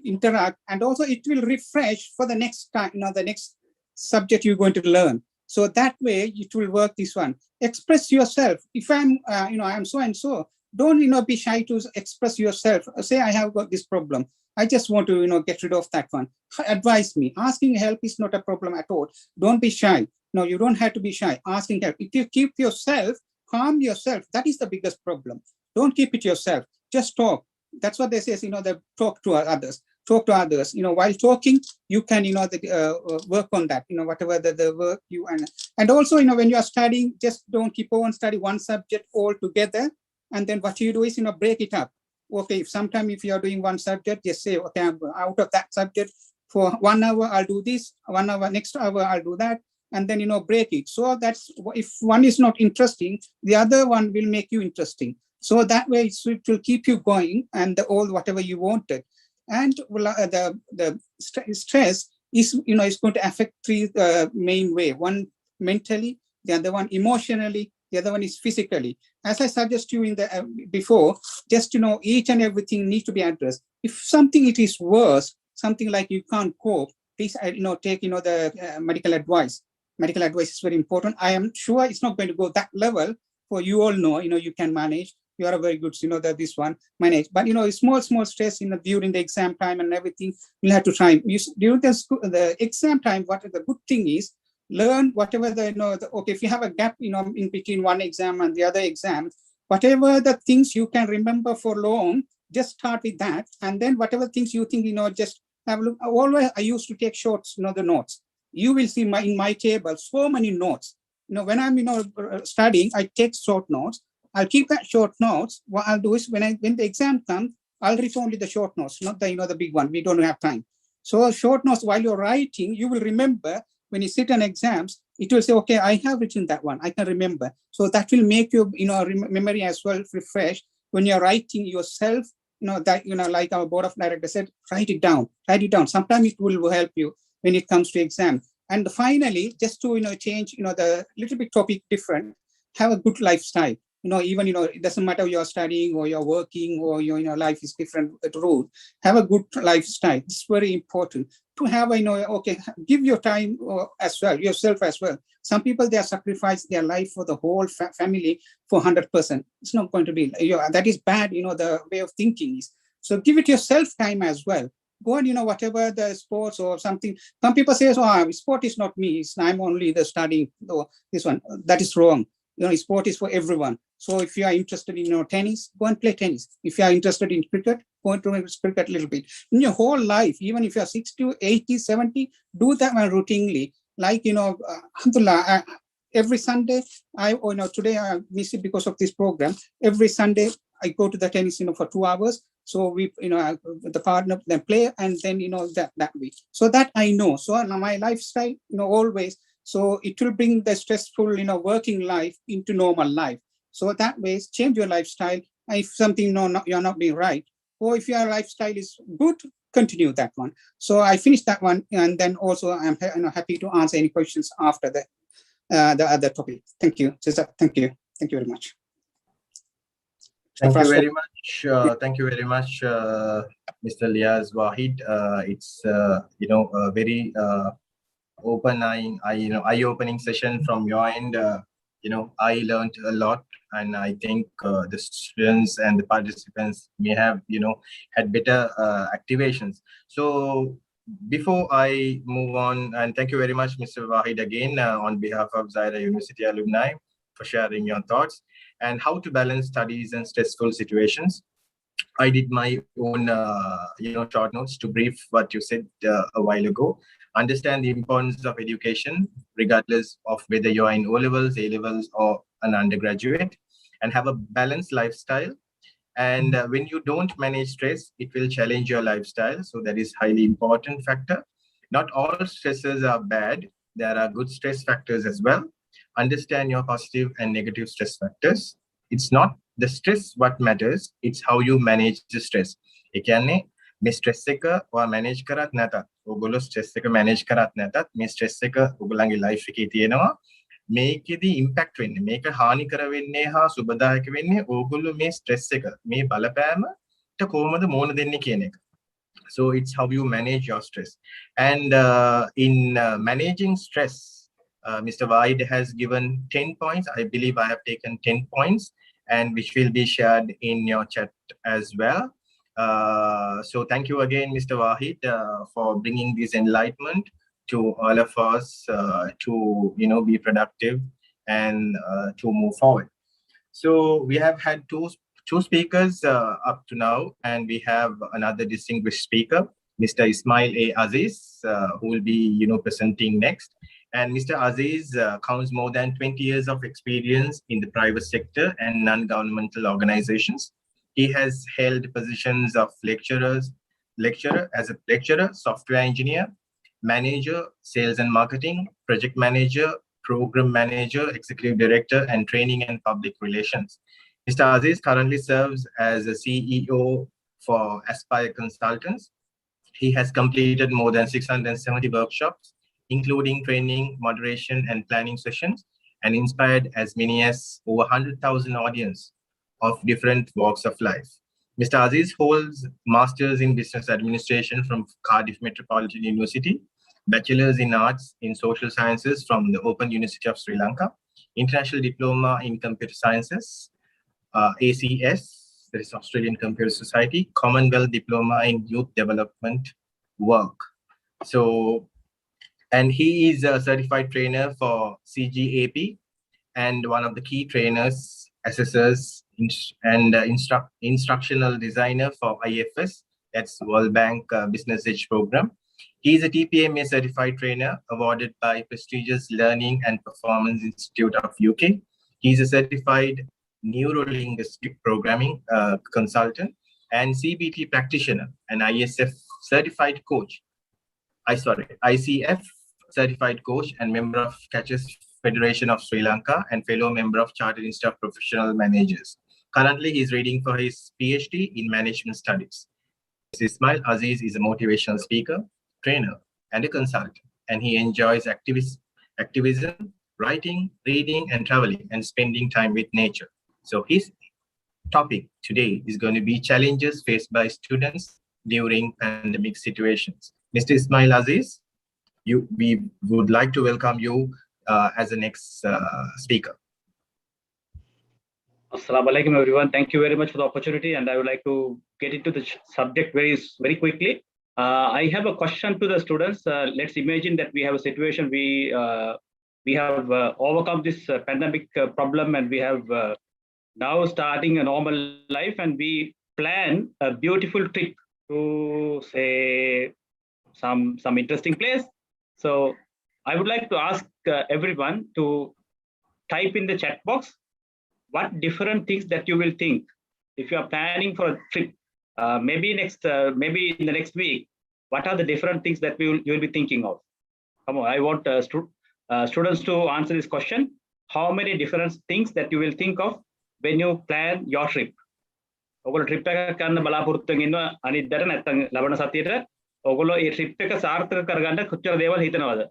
interact, and also it will refresh for the next time, the next subject you're going to learn. So that way it will work this one. Express yourself. If I'm, I'm so and so, don't, be shy to express yourself. Say, I have got this problem. I just want to, get rid of that one. Advise me. Asking help is not a problem at all. Don't be shy. No, you don't have to be shy. Asking help. If you keep yourself, calm yourself, that is the biggest problem. Don't keep it yourself. Just talk. That's what they say, they talk to others. Talk to others. While talking, you can, work on that, whatever the work you, and also, when you are studying, just don't keep on study one subject all together. And then what you do is, break it up. Okay, if you are doing one subject, just say, okay, I'm out of that subject for 1 hour, I'll do this, 1 hour, next hour, I'll do that. And then, break it. So that's, if one is not interesting, the other one will make you interesting. So that way it will keep you going, and whatever you wanted. And the stress is, is going to affect three main way. One mentally, the other one emotionally, the other one is physically. As I suggest you in the before, just each and everything needs to be addressed. If something it is worse, something like you can't cope, please take the medical advice. Medical advice is very important. I am sure it's not going to go that level. For you all know, you can manage. You are a very good, that this one manage. But small stress during the exam time and everything, you'll have to try. During the exam time, what the good thing is, learn whatever okay, if you have a gap, in between one exam and the other exam, whatever the things you can remember for long, just start with that. And then whatever things you think, just have a look. Always, I used to take shorts, the notes. You will see in my table, so many notes. When I'm, studying, I take short notes. I'll keep that short notes. What I'll do is when the exam comes, I'll read only the short notes, not the big one. We don't have time. So short notes, while you're writing, you will remember. When you sit on exams, it will say, okay, I have written that one. I can remember. So that will make your, memory as well refresh. When you're writing yourself, that, like our board of directors said, write it down. Write it down. Sometimes it will help you when it comes to exam. And finally, just to, change, the little bit topic different, have a good lifestyle. Even, it doesn't matter you're studying or you're working or your life is different route. Have a good lifestyle. It's very important to have, okay, give your time as well, yourself as well. Some people, they are sacrifice their life for the whole family for 100%. It's not going to be, that is bad, the way of thinking is. So give it yourself time as well. Go and, whatever the sports or something. Some people say, sport is not me. I'm only the studying, this one. That is wrong. Sport is for everyone. So if you are interested in tennis, go and play tennis. If you are interested in cricket, go and play cricket a little bit. In your whole life, even if you are 60, 80, 70, do that one routinely. Like, alhamdulillah, every Sunday, today I miss it because of this program. Every Sunday, I go to the tennis, for 2 hours. So we, the partner, then play, and then, that week. So that I know. So my lifestyle, always. So it will bring the stressful, working life into normal life. So that way, change your lifestyle. If something you're not being right, or if your lifestyle is good, continue that one. So I finished that one, and then also I'm happy to answer any questions after the other topic. Thank you, Cesar. Thank you very much. Thank you very much. Thank you very much, Mr. Lias Wahid. It's a very eye-opening session from your end. I learned a lot, and I think the students and the participants may have had better activations. So before I move on, and thank you very much, Mr. Wahid, again on behalf of Zaira University alumni for sharing your thoughts and how to balance studies and stressful situations. I did my own, short notes to brief what you said a while ago. Understand the importance of education, regardless of whether you're in O-levels, A-levels, or an undergraduate, and have a balanced lifestyle. And when you don't manage stress, it will challenge your lifestyle. So that is highly important factor. Not all stresses are bad. There are good stress factors as well. Understand your positive and negative stress factors. it's not the stress what matters, it's how you manage the stress. ඒ කියන්නේ මේ stress එක ඔයා manage කරත් නැතත්, ඔයගොල්ලෝ stress එක manage කරත් නැතත්, මේ stress එක ඔයගොල්ලන්ගේ life එකේ තියෙනවා. මේකෙදි impact වෙන්නේ, මේක හානිකර වෙන්නේ හා සුබදායක වෙන්නේ ඕගොල්ලෝ මේ stress එක, මේ බලපෑමට කොහොමද මුහුණ දෙන්නේ කියන එක. So it's how you manage your stress. And in managing stress, Mr. Wahid has given 10 points. I believe I have taken 10 points, and which will be shared in your chat as well. So thank you again, Mr. Wahid, for bringing this enlightenment to all of us to be productive and to move forward. So we have had two speakers up to now, and we have another distinguished speaker, Mr. Ismail A. Aziz, who will be presenting next. And Mr. Aziz counts more than 20 years of experience in the private sector and non-governmental organizations. He has held positions of lecturer, software engineer, manager, sales and marketing, project manager, program manager, executive director, and training and public relations. Mr. Aziz currently serves as a CEO for Aspire Consultants. He has completed more than 670 workshops, including training, moderation, and planning sessions, and inspired as many as over 100,000 audience of different walks of life. Mr. Aziz holds Masters in Business Administration from Cardiff Metropolitan University, Bachelor's in Arts in Social Sciences from the Open University of Sri Lanka, International Diploma in Computer Sciences, ACS, that is Australian Computer Society, Commonwealth Diploma in Youth Development Work. So, and he is a certified trainer for CGAP and one of the key trainers, assessors, and instructional designer for IFS, that's World Bank Business Edge program. He is a TPMA certified trainer awarded by prestigious Learning and Performance Institute of UK. He is a certified neuro-linguistic programming consultant and CBT practitioner and ICF certified coach and member of Catchers Federation of Sri Lanka and fellow member of Chartered Institute of Professional Managers. Currently, he is reading for his PhD in Management Studies. Ismail Aziz is a motivational speaker, trainer, and a consultant, and he enjoys activism, writing, reading, and traveling, and spending time with nature. So his topic today is going to be challenges faced by students during pandemic situations. Mr. Ismail Aziz, we would like to welcome you as the next speaker. Assalamu alaikum, everyone. Thank you very much for the opportunity, and I would like to get into the subject very quickly. I have a question to the students. Let's imagine that we have a situation, we have overcome this pandemic problem, and we have now starting a normal life, and we plan a beautiful trip to say some interesting place. So I would like to ask everyone to type in the chat box what different things that you will think if you are planning for a trip. Maybe in the next week, what are the different things that you will be thinking of? Come on, I want students to answer this question. How many different things that you will think of when you plan your trip? ඔගොල්ලෝ trip එකක් ගන්න බලාපොරොත්තුෙන් ඉන්නවා අනිද්දාට නැත්නම් ලබන සතියේට ඔගොල්ලෝ මේ trip එක සාර්ථක කරගන්න කොච්චර දේවල් හිතනවද?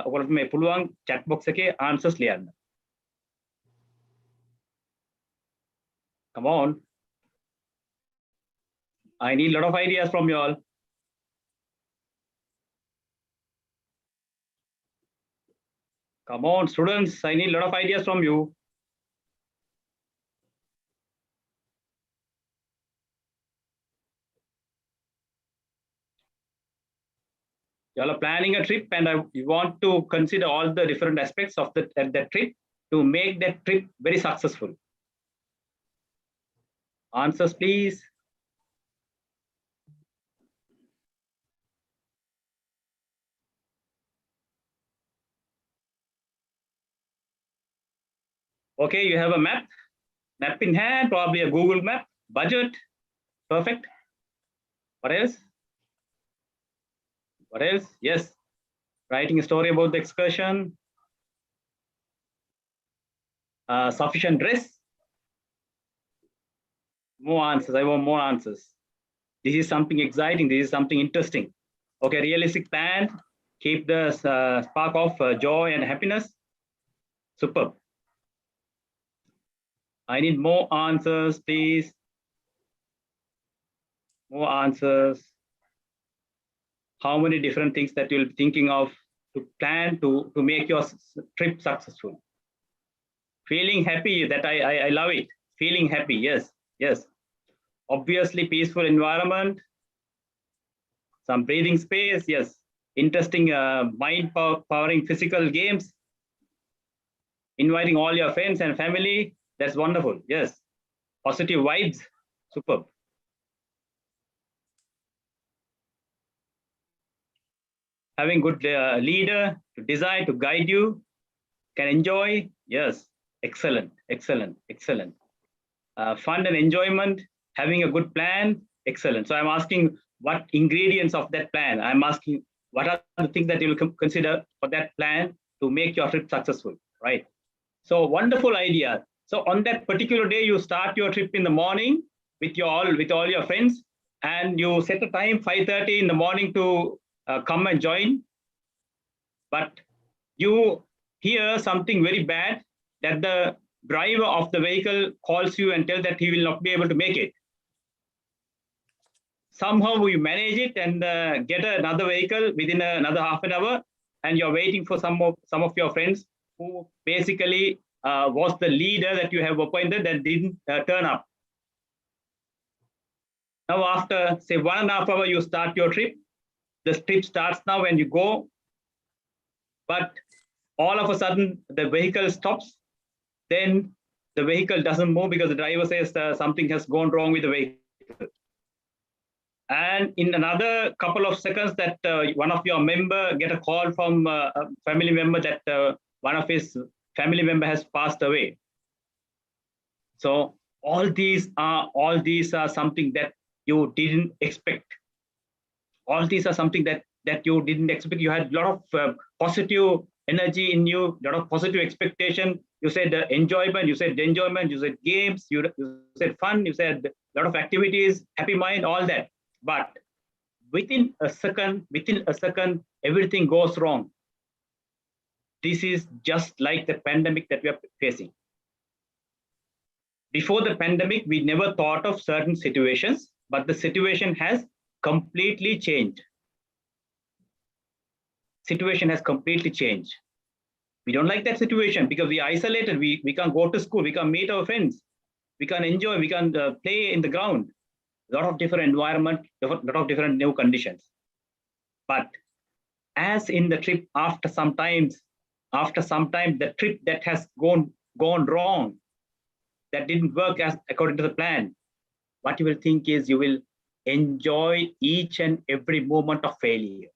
ඔගොල්ලෝ මේ පුළුවන් chat box එකේ answers ලියන්න. Come on. I need a lot of ideas from you all. Come on, students, I need a lot of ideas from you. You all are planning a trip, and you want to consider all the different aspects of that trip to make that trip very successful. Answers, please. Okay, you have a map in hand, probably a Google map, budget, perfect. What else? What else? Yes, writing a story about the excursion, sufficient dress, More answers. I want more answers. This is something exciting. This is something interesting. Okay, realistic plan. Keep the spark of joy and happiness. Superb. I need more answers, please. More answers. How many different things that you'll be thinking of to plan to make your trip successful? Feeling happy, that I love it. Feeling happy, yes, yes. Obviously, peaceful environment, some breathing space, yes. Interesting mind-powering physical games. Inviting all your friends and family, that's wonderful, yes. Positive vibes, superb. Having good leader to design, to guide you, can enjoy, yes. Excellent, excellent, excellent. Fun and enjoyment, having a good plan, excellent. So I'm asking what ingredients of that plan. I'm asking what are the things that you will consider for that plan to make your trip successful, right? So wonderful idea. So on that particular day, you start your trip in the morning with all your friends, and you set a time 5:30 in the morning to come and join. But you hear something very bad, that the driver of the vehicle calls you and tells that he will not be able to make it. Somehow we manage it and get another vehicle within another half an hour, and you're waiting for some of your friends who basically was the leader that you have appointed that didn't turn up. Now after say 1.5 hours, you start your trip. The trip starts now when you go, but all of a sudden the vehicle stops. Then the vehicle doesn't move because the driver says something has gone wrong with the vehicle. And in another couple of seconds, that one of your member get a call from a family member that one of his family member has passed away. So all these are something that you didn't expect. All these are something that you didn't expect. You had a lot of positive energy in you, a lot of positive expectation. You said enjoyment, you said games, you said fun, you said a lot of activities, happy mind, all that. But within a second, everything goes wrong. This is just like the pandemic that we are facing. Before the pandemic, we never thought of certain situations, but the situation has completely changed. Situation has completely changed. We don't like that situation because we are isolated. We can't go to school. We can't meet our friends. We can't enjoy. We can't play in the ground. A lot of different environment, a lot of different new conditions. But as in the trip, after some time, the trip that has gone wrong, that didn't work as according to the plan, what you will think is you will enjoy each and every moment of failure.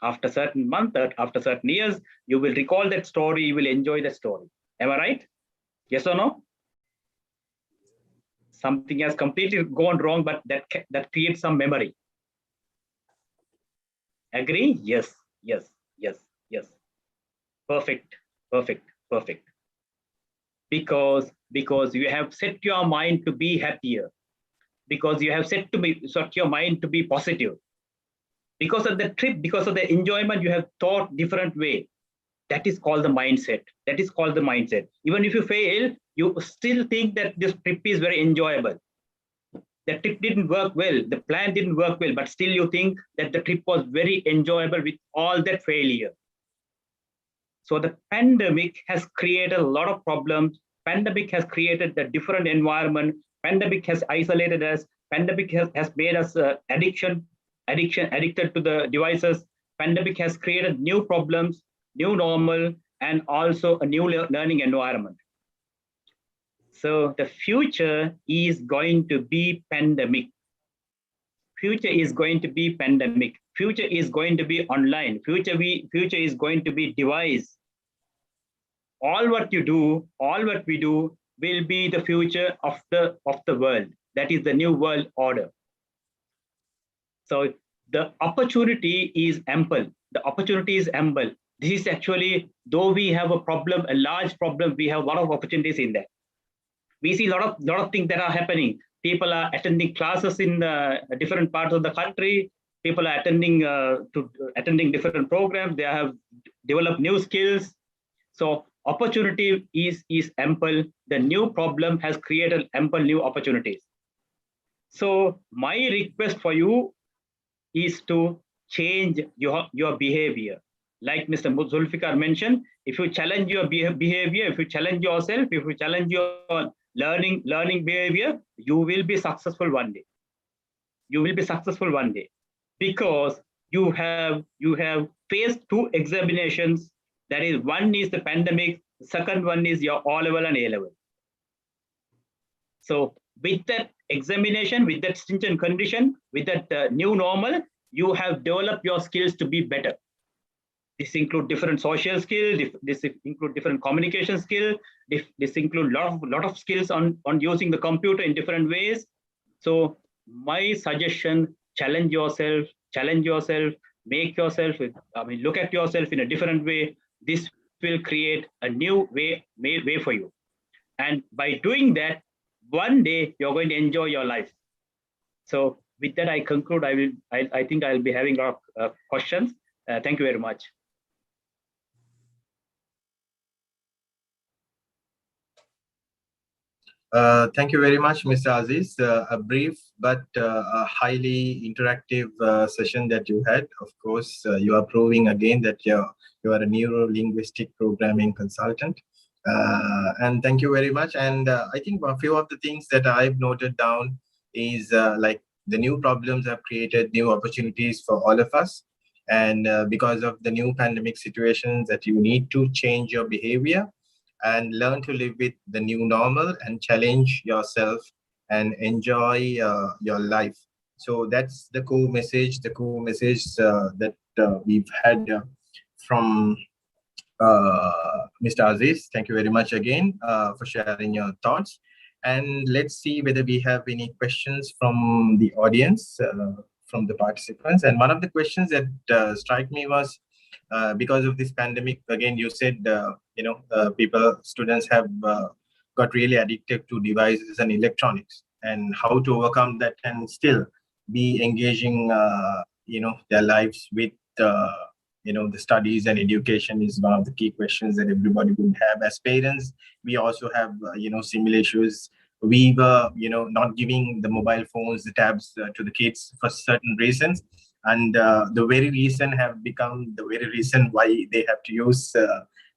After certain month, after certain years, you will recall that story, you will enjoy the story. Am I right? Yes or no? Something has completely gone wrong, but that creates some memory. Agree? Yes, yes, yes, yes. Perfect, perfect, perfect. Because you have set your mind to be happier. Because you have set your mind to be positive. Because of the trip, because of the enjoyment, you have thought different way. That is called the mindset. That is called the mindset. Even if you fail, you still think that this trip is very enjoyable. The trip didn't work well, the plan didn't work well, but still you think that the trip was very enjoyable with all that failure. So the pandemic has created a lot of problems. Pandemic has created a different environment. Pandemic has isolated us. Pandemic has made us addicted to the devices. Pandemic has created new problems, new normal, and also a new learning environment. So the future is going to be pandemic. Future is going to be pandemic. Future is going to be online. Future is going to be device. All what we do will be the future of the world. That is the new world order. So the opportunity is ample. The opportunity is ample. This is actually, though we have a problem, a large problem, we have a lot of opportunities in that. We see a lot of things that are happening. People are attending classes in different parts of the country. People are attending different programs. They have developed new skills. So opportunity is ample. The new problem has created ample new opportunities. So my request for you is to change your behavior. Like Mr. Zulfikar mentioned, if you challenge your behavior, if you challenge yourself, if you challenge your learning behavior, you will be successful one day. You will be successful one day, because you have faced two examinations. That is, one is the pandemic, the second one is your O-level and A-level. So with that examination, with that stringent condition, with that new normal, you have developed your skills to be better. This include different social skills. This include different communication skills. This include lot of skills on using the computer in different ways. So my suggestion: challenge yourself, make yourself. Look at yourself in a different way. This will create a new way for you. And by doing that, one day you're going to enjoy your life. So with that, I conclude. I think I'll be having a lot of questions. Thank you very much. Thank you very much, Mr. Aziz. A brief but a highly interactive session that you had. Of course, you are proving again that you are a neuro-linguistic programming consultant. And thank you very much. And I think a few of the things that I've noted down is like the new problems have created new opportunities for all of us. And because of the new pandemic situations, that you need to change your behavior and learn to live with the new normal and challenge yourself and enjoy your life. So that's the core message, that we've had from Mr. Aziz. Thank you very much again for sharing your thoughts. And let's see whether we have any questions from the audience, from the participants. And one of the questions that struck me was, because of this pandemic, again, you said, students have got really addicted to devices and electronics, and how to overcome that and still be engaging, their lives with, the studies and education is one of the key questions that everybody would have. As parents, we also have, similar issues. We were, not giving the mobile phones, the tabs to the kids for certain reasons. And the very reason have become the very reason why they have to use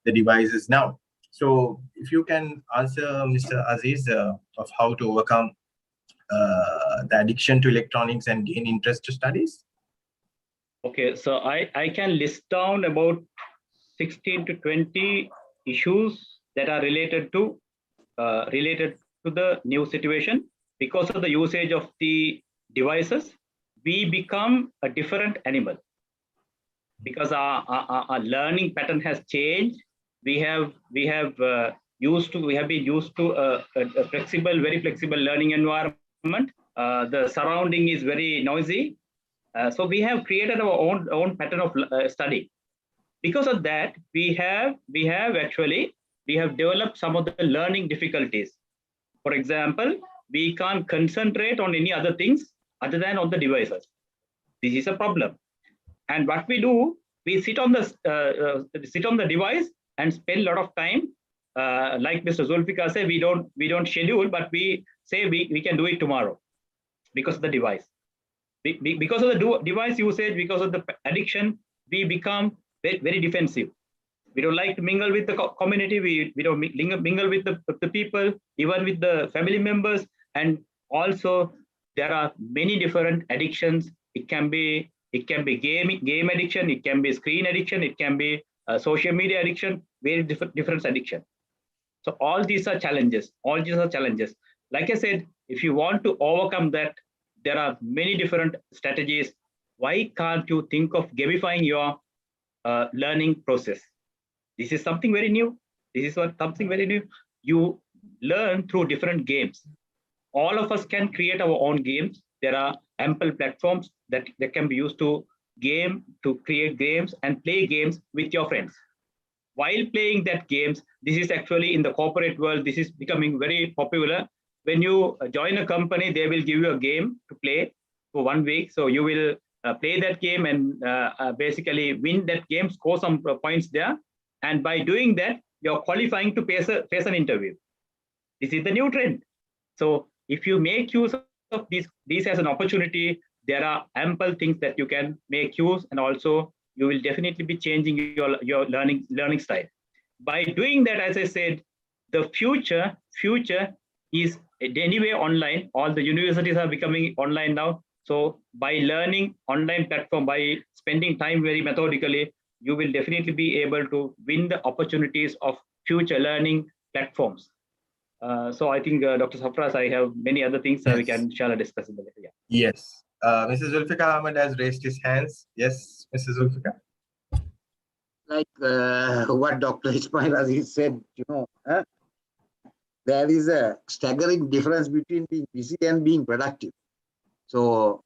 the devices now. So if you can answer, Mr. Aziz, of how to overcome the addiction to electronics and gain interest to studies. Okay, so I can list down about 16 to 20 issues that are related to the new situation. Because of the usage of the devices, we become a different animal, because our learning pattern has changed. We have been used to a very flexible learning environment. The surrounding is very noisy, so we have created our own pattern of study. Because of that, we have developed some of the learning difficulties. For example, we can't concentrate on any other things other than on the devices. This is a problem. And what we do, we sit on the device and spend a lot of time. Like Mr. Zulfikar said, we don't schedule, but we say we can do it tomorrow because of the device. Because of the device usage, because of the addiction, we become very, very defensive. We don't like to mingle with the community. We don't mingle with the people, even with the family members. And also, there are many different addictions. It can be game addiction. It can be screen addiction. It can be social media addiction. Very different addiction. So all these are challenges. Like I said, if you want to overcome that, there are many different strategies. Why can't you think of gamifying your learning process? This is something very new. You learn through different games. All of us can create our own games. There are ample platforms that can be used to create games and play games with your friends. While playing that games, this is actually in the corporate world, this is becoming very popular, when you join a company, they will give you a game to play for 1 week. So you will play that game and basically win that game, score some points there. And by doing that, you're qualifying to face an interview. This is the new trend. So if you make use of this as an opportunity, there are ample things that you can make use, and also you will definitely be changing your learning style. By doing that, as I said, the future is anyway online. All the universities are becoming online now. So by learning online platform, by spending time very methodically, you will definitely be able to win the opportunities of future learning platforms. So I think, Dr. Safras, I have many other things we can shall discuss in the later. Yeah. Yes. Mrs. Zulfikar Ahmed has raised his hands. Yes, Mrs. Zulfikar. Like what Dr. Ismail Aziz said, there is a staggering difference between being busy and being productive. So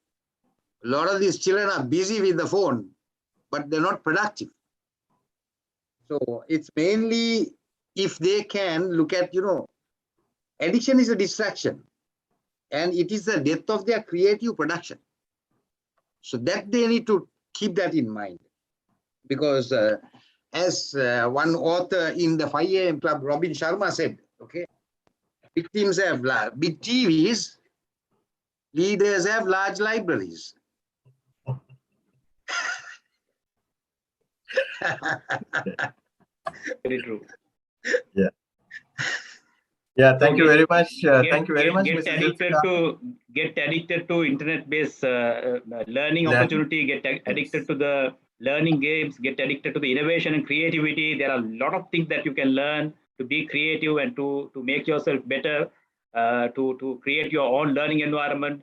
a lot of these children are busy with the phone, but they're not productive. So it's mainly if they can look at, addiction is a distraction, and it is the death of their creative production. So that they need to keep that in mind, because as one author in the 5 AM Club, Robin Sharma, said, okay, victims have big TVs, leaders have large libraries. Very true. Yeah. Yeah, thank you very much. Thank you very much, Get Mrs. addicted Zulfikar. get addicted to internet-based learning opportunity. Get addicted to the learning games. Get addicted to the innovation and creativity. There are a lot of things that you can learn to be creative and to make yourself better. To create your own learning environment.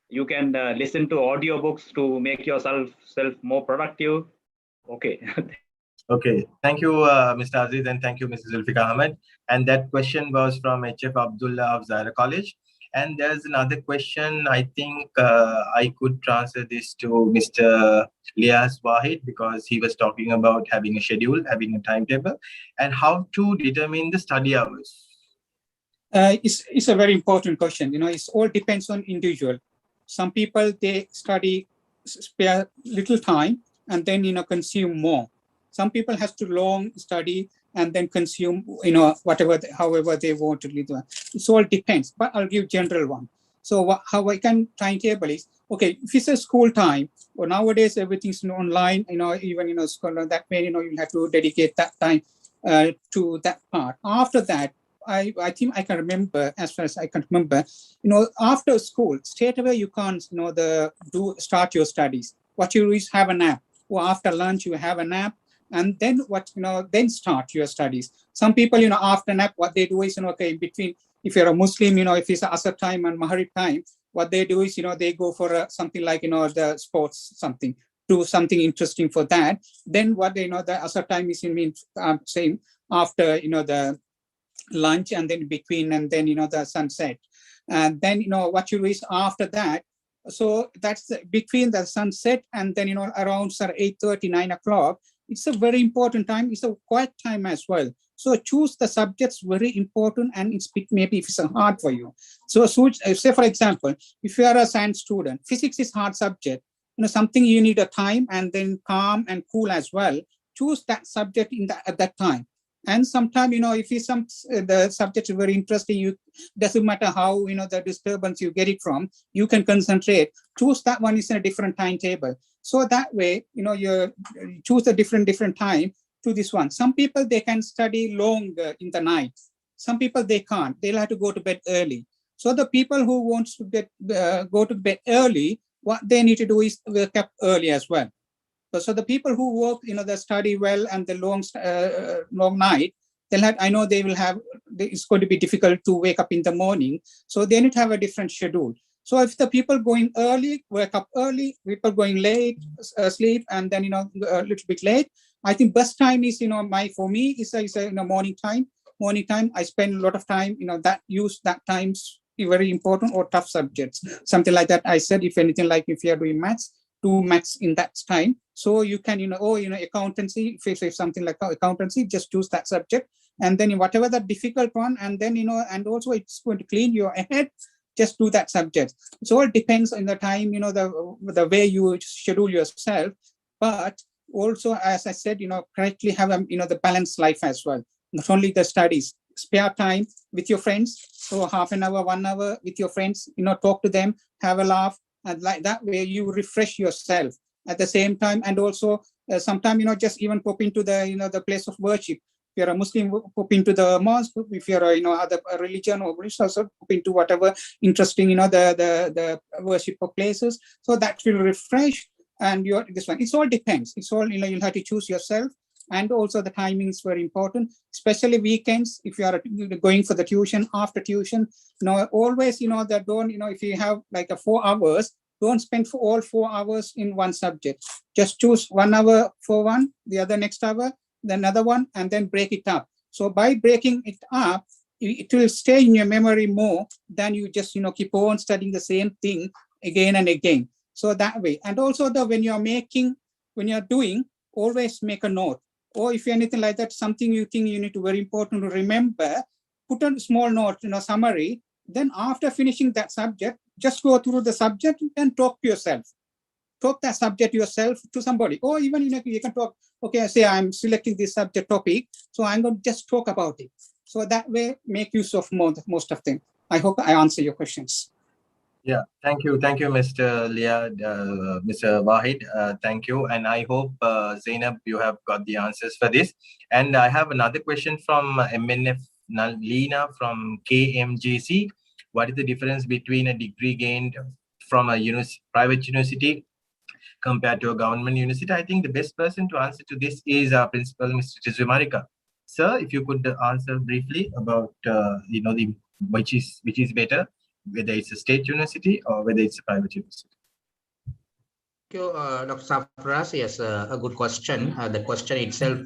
You can listen to audiobooks to make yourself more productive. Okay. Okay, thank you, Mr. Aziz, and thank you, Mrs. Zulfikar Ahmed. And that question was from HF Abdullah of Zahra College. And there's another question. I think I could transfer this to Mr. Lias Wahid, because he was talking about having a schedule, having a timetable, and how to determine the study hours. It's a very important question. It all depends on individual. Some people, they study, spare little time, and then consume more. Some people have to long study and then consume however they want to live. It all depends, but I'll give general one. So how I can timetable is, okay, if it's a school time, or nowadays everything's online, even school, that way you'll have to dedicate that time to that part. After that, I think I can remember, as far as I can remember, after school, straight away you can't start your studies. What you do is have a nap, or after lunch you have a nap, and then then start your studies. Some people, after nap, what they do is, okay, in between, if you're a Muslim, if it's Asr time and Maghrib time, what they do is, they go for something like, the sports, something, do something interesting for that. Then what the Asr time is, same after, the lunch, and then between, and then, the sunset. And then, what you do is after that, so that's between the sunset and then, around 8:30, 9 o'clock, it's a very important time. It's a quiet time as well. So choose the subjects, very important, and it's maybe if it's hard for you. So say, for example, if you are a science student, physics is hard subject, something you need a time and then calm and cool as well. Choose that subject at that time. And sometimes, if the subject is very interesting, doesn't matter how, the disturbance you get it from, you can concentrate. Choose that one is in a different timetable. So that way, you choose a different time to this one. Some people, they can study long in the night. Some people, they can't. They'll have to go to bed early. So the people who want to go to bed early, what they need to do is wake up early as well. So the people who work, they study well and the long night, I know they will have, it's going to be difficult to wake up in the morning. So they need to have a different schedule. So if the people going early, wake up early, people going late, sleep, and then, a little bit late, I think best time is, for me is morning time. Morning time, I spend a lot of time, that time's very important, or tough subjects, something like that. I said, if anything, like if you are doing maths, 2 max in that time. So you can, accountancy, if something like accountancy, just choose that subject. And then whatever the difficult one, and then, and also it's going to clean your head, just do that subject. It all depends on the time, the way you schedule yourself. But also, as I said, correctly have, the balanced life as well. Not only the studies, spare time with your friends. So half an hour, 1 hour with your friends, talk to them, have a laugh. And like that way you refresh yourself at the same time. And also sometimes, just even pop into the, the place of worship. If you're a Muslim, pop into the mosque. If you're a, other religion or Buddhist, also pop into whatever interesting, the worship places. So that will refresh. And this one, it's all depends. It's all, you'll have to choose yourself. And also the timing is very important, especially weekends. If you are going for the tuition, after tuition, always, that don't, if you have like 4 hours, don't spend for all 4 hours in one subject. Just choose 1 hour for one, the other next hour, then another one, and then break it up. So by breaking it up, it will stay in your memory more than you just, keep on studying the same thing again and again. So that way. And also when you're doing, always make a note. Or if anything like that, something you think you need to very important to remember, put a small note, summary. Then after finishing that subject, just go through the subject and talk to yourself. Talk that subject yourself to somebody. Or even, you can talk, okay, say I'm selecting this subject topic, so I'm going to just talk about it. So that way, make use of most of them. I hope I answer your questions. Yeah, thank you, Mr. Lias, Mr. Wahid. Thank you, and I hope Zainab, you have got the answers for this. And I have another question from MNF Lina from KMJC. What is the difference between a degree gained from a private university compared to a government university? I think the best person to answer to this is our principal, Mr. Tizumarika. Sir, if you could answer briefly about which is better, whether it's a state university or whether it's a private university. Thank you, Dr. Safras. Yes, a good question. The question itself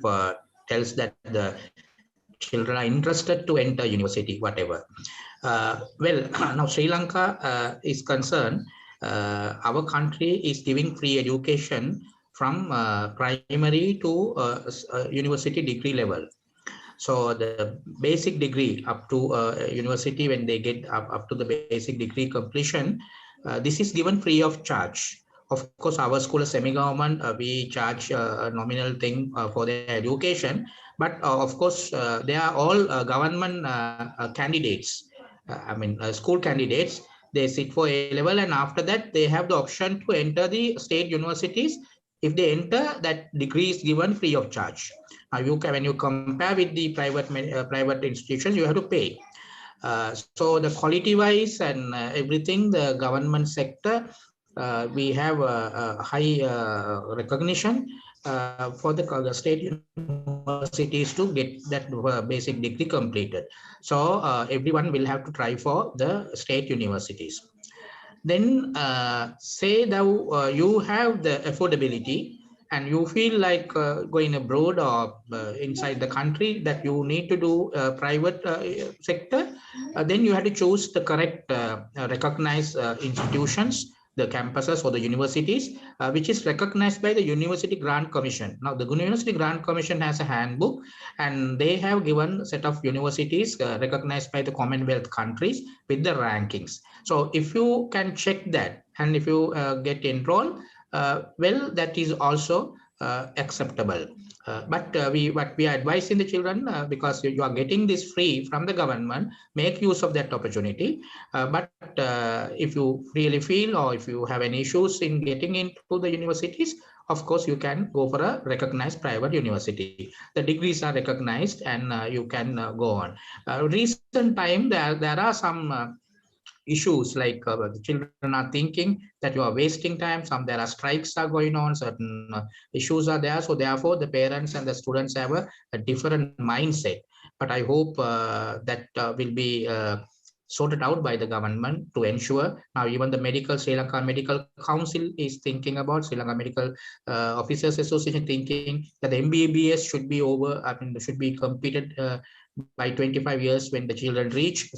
tells that the children are interested to enter university, whatever. Well, now Sri Lanka is concerned. Our country is giving free education from primary to university degree level. So the basic degree up to university, when they get up to the basic degree completion, this is given free of charge. Of course, our school is semi-government. We charge a nominal thing for their education. But of course, they are all government candidates. School candidates. They sit for A level, and after that, they have the option to enter the state universities. If they enter, that degree is given free of charge. When you compare with the private institutions, you have to pay. So the quality-wise and everything, the government sector, we have a high recognition for the state universities to get that basic degree completed. So everyone will have to try for the state universities. Then say that you have the affordability and you feel like going abroad or inside the country, that you need to do private sector, then you have to choose the correct recognized institutions, the campuses or the universities, which is recognized by the University Grant Commission. Now, the University Grant Commission has a handbook, and they have given a set of universities recognized by the Commonwealth countries with the rankings. So if you can check that, and if you get enrolled, well, that is also acceptable. But what we are advising the children, because you are getting this free from the government, make use of that opportunity. But if you really feel, or if you have any issues in getting into the universities, of course, you can go for a recognized private university. The degrees are recognized, and you can go on. Recent time, there are some issues like the children are thinking that you are wasting time. There are strikes are going on, certain issues are there. So therefore, the parents and the students have a different mindset. But I hope that will be sorted out by the government to ensure. Now, even the Sri Lanka Medical Council is thinking about, Sri Lanka Medical Officers Association thinking that the MBBS should be over, should be completed by 25 years when the children reach.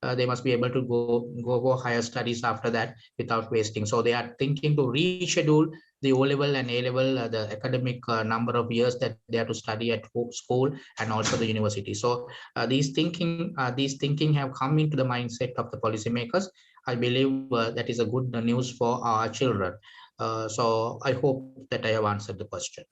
they must be able to go higher studies after that without wasting. So they are thinking to reschedule the O-level and A-level, the academic number of years that they have to study at school and also the university. So these thinking have come into the mindset of the policymakers. I believe that is a good news for our children. So I hope that I have answered the question.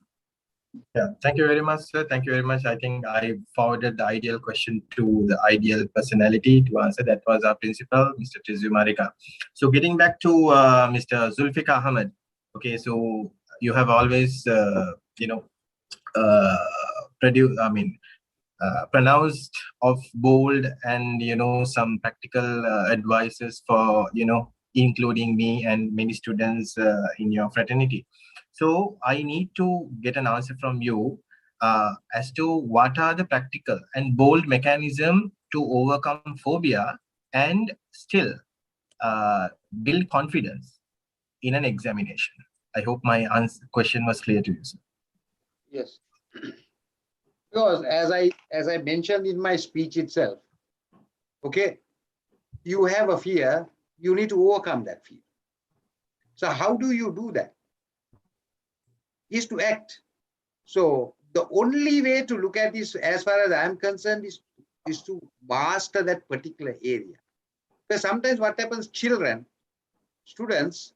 Yeah, thank you very much, sir. Thank you very much. I think I forwarded the ideal question to the ideal personality to answer. That was our principal, Mr. Tizu Marika. So getting back to Mr. Zulfikar Ahmed. Okay, so you have always, pronounced of bold and some practical advices for including me and many students in your fraternity. So I need to get an answer from you as to what are the practical and bold mechanism to overcome phobia and still build confidence in an examination. I hope my question was clear to you, sir. Yes. Because as I mentioned in my speech itself, okay, you have a fear, you need to overcome that fear. So how do you do that? Is to act. So the only way to look at this, as far as I'm concerned, is to master that particular area. Because sometimes what happens, students,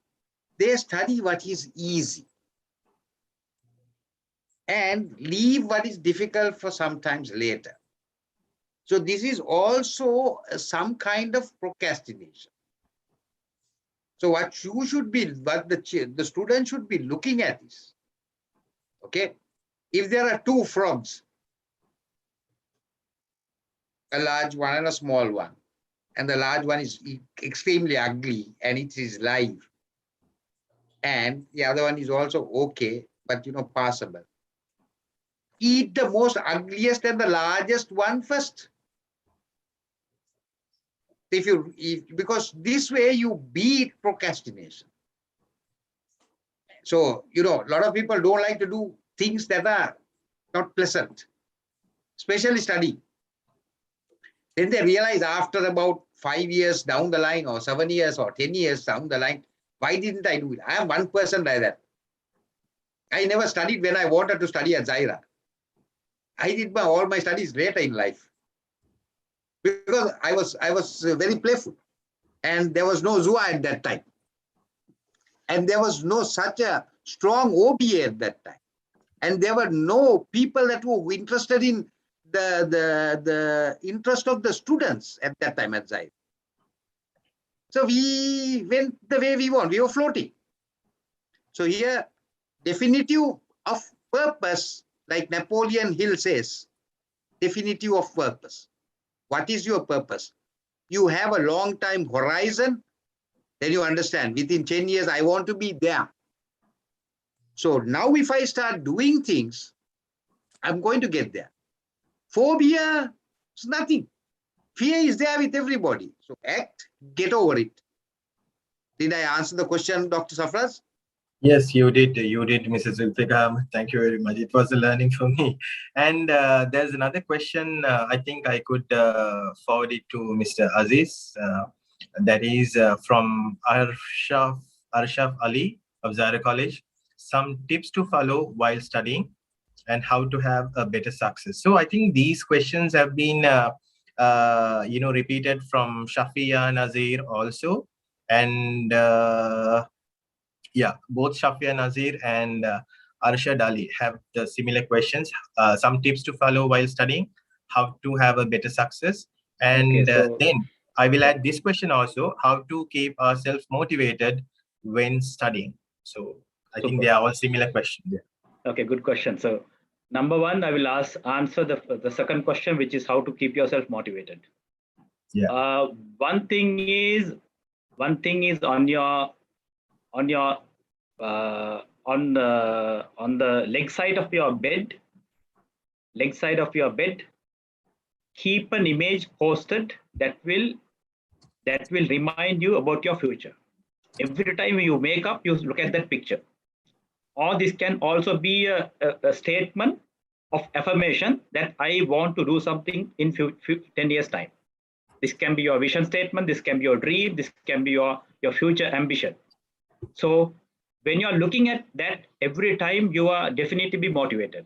they study what is easy and leave what is difficult for sometimes later. So this is also some kind of procrastination. So what the student should be looking at is, okay, if there are two frogs, a large one and a small one, and the large one is extremely ugly and it is live, and the other one is also okay, but passable. Eat the most ugliest and the largest one first. Because this way you beat procrastination. So, a lot of people don't like to do things that are not pleasant, especially study. Then they realize after about 5 years down the line, or 7 years or 10 years down the line, why didn't I do it? I am one person like that. I never studied when I wanted to study at Zaira. I did all my studies later in life because I was very playful, and there was no ZUA at that time, and there was no such a strong OBA at that time, and there were no people that were interested in the interest of the students at that time at Zaira. So we went the way we want. We were floating. So here, definitive of purpose, like Napoleon Hill says, definitive of purpose. What is your purpose? You have a long time horizon, then you understand within 10 years, I want to be there. So now if I start doing things, I'm going to get there. Phobia is nothing. Fear is there with everybody. So act, get over it. Did I answer the question, Dr. Safraz? Yes, you did. You did, Mrs. Zulfikar. Thank you very much. It was a learning for me. And there's another question. I think I could forward it to Mr. Aziz. That is from Arshaf Ali of Zaira College. Some tips to follow while studying and how to have a better success. So I think these questions have been, repeated from Shafia Nazir also. And yeah, both Shafia Nazir and Arshad Ali have the similar questions. Some tips to follow while studying, how to have a better success. And then I will add this question also, how to keep ourselves motivated when studying. So I think they are all similar questions. Yeah. Okay, good question. So number one, I will answer the second question, which is how to keep yourself motivated. Yeah. One thing is on the leg side of your bed, keep an image posted that will remind you about your future. Every time you wake up, you look at that picture. Or this can also be a statement of affirmation that I want to do something in 10 years time. This can be your vision statement. This can be your dream. This can be your future ambition. So when you are looking at that, every time you are definitely be motivated.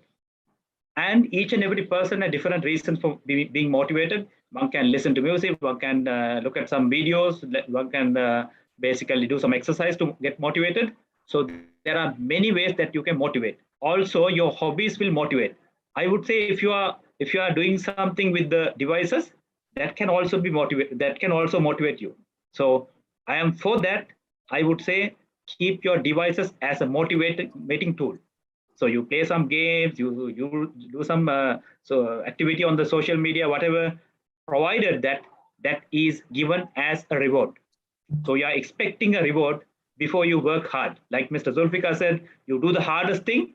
And each and every person has different reasons for being motivated. One can listen to music, one can look at some videos, one can basically do some exercise to get motivated. So there are many ways that you can motivate. Also, your hobbies will motivate. I would say if you are doing something with the devices, that can also be motivate. That can also motivate you. So I am for that. I would say keep your devices as a motivating tool. So you play some games, you do some activity on the social media, whatever, provided that is given as a reward. So you are expecting a reward before you work hard. Like Mr. Zulfikar said, you do the hardest thing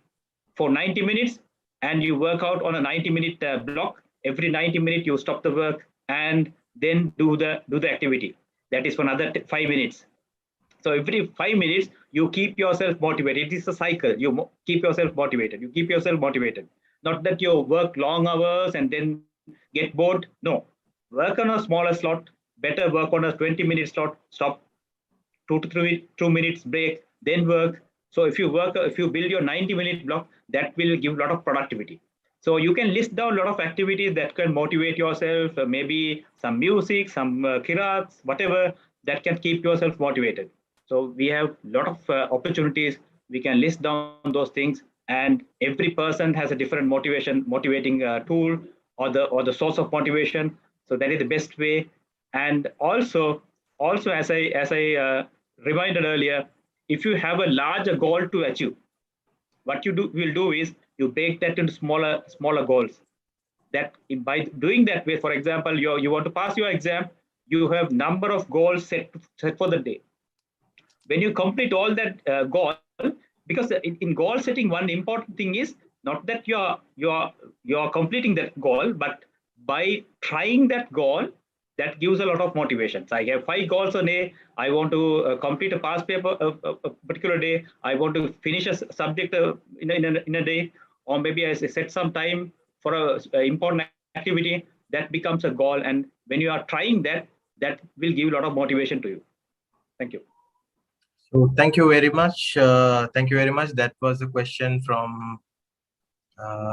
for 90 minutes and you work out on a 90-minute block. Every 90 minutes you stop the work and then do the activity. That is for another 5 minutes. So every 5 minutes, you keep yourself motivated. It is a cycle. You keep yourself motivated. You keep yourself motivated. Not that you work long hours and then get bored. No, work on a smaller slot. Better work on a 20-minute slot. Stop 2 to 2 minutes break, then work. So if you build your 90-minute block, that will give a lot of productivity. So you can list down a lot of activities that can motivate yourself. Maybe some music, some qiraats, whatever that can keep yourself motivated. So we have a lot of opportunities. We can list down those things, and every person has a different motivating tool or the source of motivation. So that is the best way. And also as I reminded earlier, if you have a larger goal to achieve, what you will do is you break that into smaller goals. That by doing that way, for example, you want to pass your exam, you have number of goals set for the day. When you complete all that goal, because in goal setting, one important thing is not that you're completing that goal, but by trying that goal, that gives a lot of motivation. So I have 5 goals a day. I want to complete a past paper a particular day. I want to finish a subject in a day, or maybe I set some time for a important activity. That becomes a goal, and when you are trying that will give a lot of motivation to you. Thank you. So thank you very much. Thank you very much. That was a question from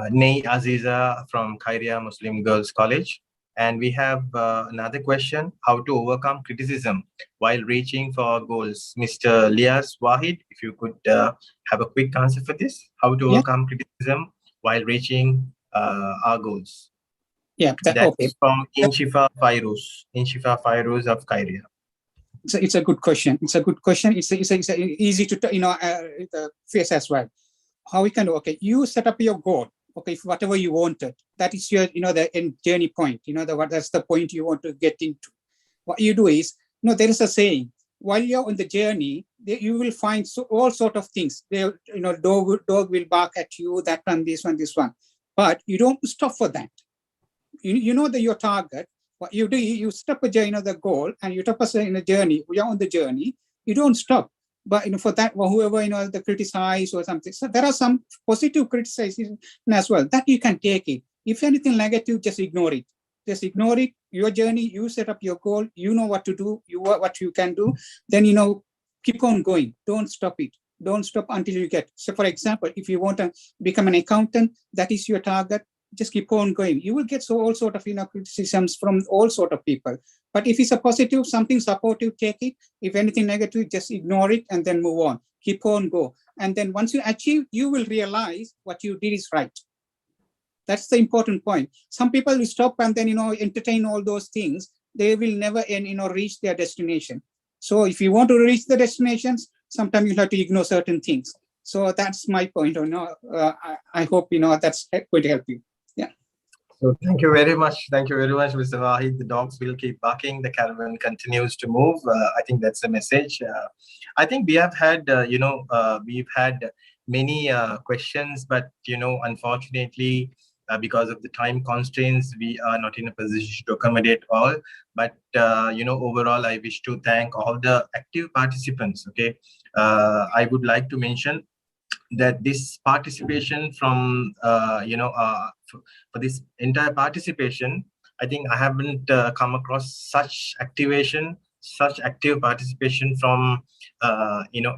Ney Aziza from Khairia Muslim Girls College. And we have another question: how to overcome criticism while reaching for our goals? Mr. Lias, Wahid, if you could have a quick answer for this: how to overcome criticism while reaching our goals? Yeah, that's okay. From Inshifa Fairuz of Khairia. It's a good question. It's a good question. It's easy to face as well. How we can do? Okay, you set up your goal. Okay, whatever you wanted, that is your the end journey point. That's the point you want to get into. What you do is, there is a saying: while you're on the journey, you will find all sort of things. Dog will bark at you. That one, this one. But you don't stop for that. You know that your target. What you do, you stop the goal, and you stop in a journey. We are on the journey. You don't stop. But for that, whoever the criticize or something. So there are some positive criticism as well that you can take it. If anything negative, just ignore it. Just ignore it. Your journey. You set up your goal. You know what to do. What you can do. Then keep on going. Don't stop it. Don't stop until you get. So, for example, if you want to become an accountant, that is your target. Just keep on going. You will get all sort of criticisms from all sort of people. But if it's a positive, something supportive, take it. If anything negative, just ignore it and then move on. Keep on go. And then once you achieve, you will realize what you did is right. That's the important point. Some people will stop and then entertain all those things. They will never reach their destination. So if you want to reach the destinations, sometimes you have to ignore certain things. So that's my point. I hope that's going to help you. So thank you very much. Thank you very much, Mr. Wahid. The dogs will keep barking. The caravan continues to move. I think that's the message. I think we have had, we've had many questions, but, unfortunately, because of the time constraints, we are not in a position to accommodate all. But, overall, I wish to thank all the active participants. Okay. I would like to mention that this participation from, for this entire participation, I think I haven't come across such activation, such active participation from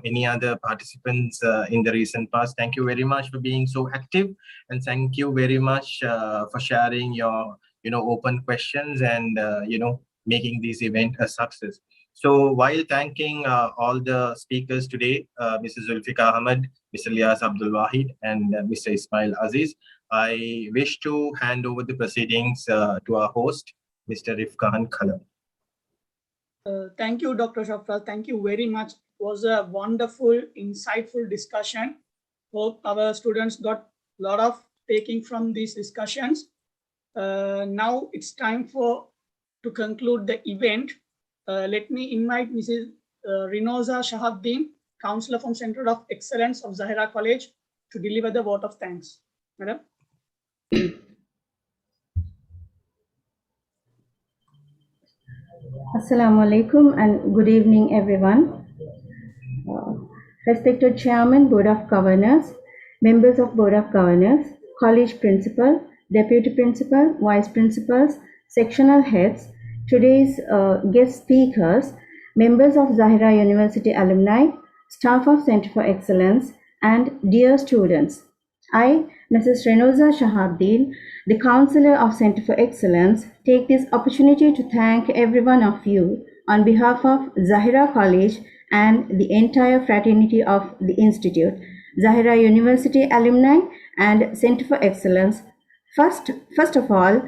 any other participants in the recent past. Thank you very much for being so active, and thank you very much for sharing your open questions and making this event a success. So while thanking all the speakers today, Mrs. Zulfikar Ahmed, Mr. Lias Abdul Wahid, and Mr. Ismail Aziz, I wish to hand over the proceedings to our host, Mr. Rifkan Khalam. Thank you, Dr. Shafraz. Thank you very much. It was a wonderful, insightful discussion. Hope our students got a lot of taking from these discussions. Now it's time to conclude the event. Let me invite Mrs. Rinoza Shahabdin, Counselor from Center of Excellence of Zahira College, to deliver the vote of thanks. Madam. Assalamu alaikum and good evening, everyone. Respected Chairman, Board of Governors, members of Board of Governors, College Principal, Deputy Principal, Vice Principals, Sectional Heads, today's guest speakers, members of Zahira University alumni, staff of Center for Excellence, and dear students. I, Mrs. Renoza Shahabdin, the Counselor of Center for Excellence, take this opportunity to thank every one of you on behalf of Zahira College and the entire fraternity of the Institute, Zahira University alumni and Center for Excellence. First of all,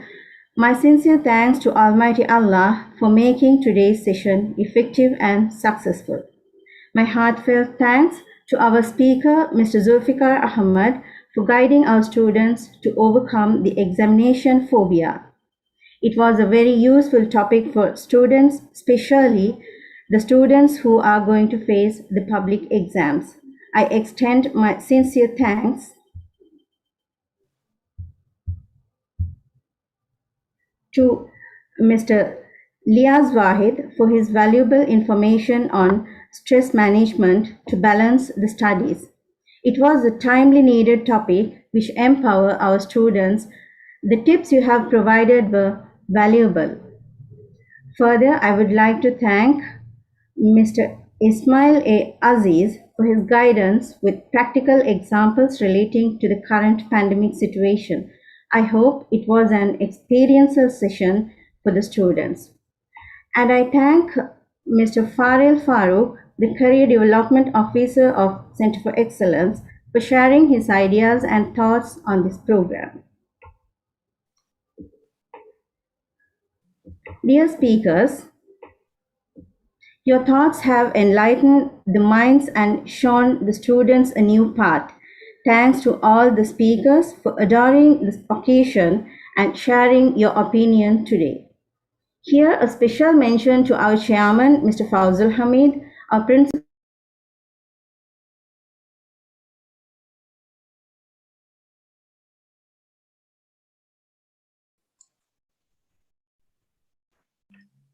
my sincere thanks to Almighty Allah for making today's session effective and successful. My heartfelt thanks to our speaker, Mr. Zulfikar Ahmed, for guiding our students to overcome the examination phobia. It was a very useful topic for students, especially the students who are going to face the public exams. I extend my sincere thanks to Mr. Lias Wahid for his valuable information on stress management to balance the studies. It was a timely needed topic which empower our students. The tips you have provided were valuable. Further, I would like to thank Mr. Ismail A. Aziz for his guidance with practical examples relating to the current pandemic situation. I hope it was an experiential session for the students. And I thank Mr. Faril Farooq, the Career Development Officer of Center for Excellence, for sharing his ideas and thoughts on this program. Dear speakers, your thoughts have enlightened the minds and shown the students a new path. Thanks to all the speakers for adoring this occasion and sharing your opinion today. Here, a special mention to our chairman, Mr. Fawzul Hamid, our principal.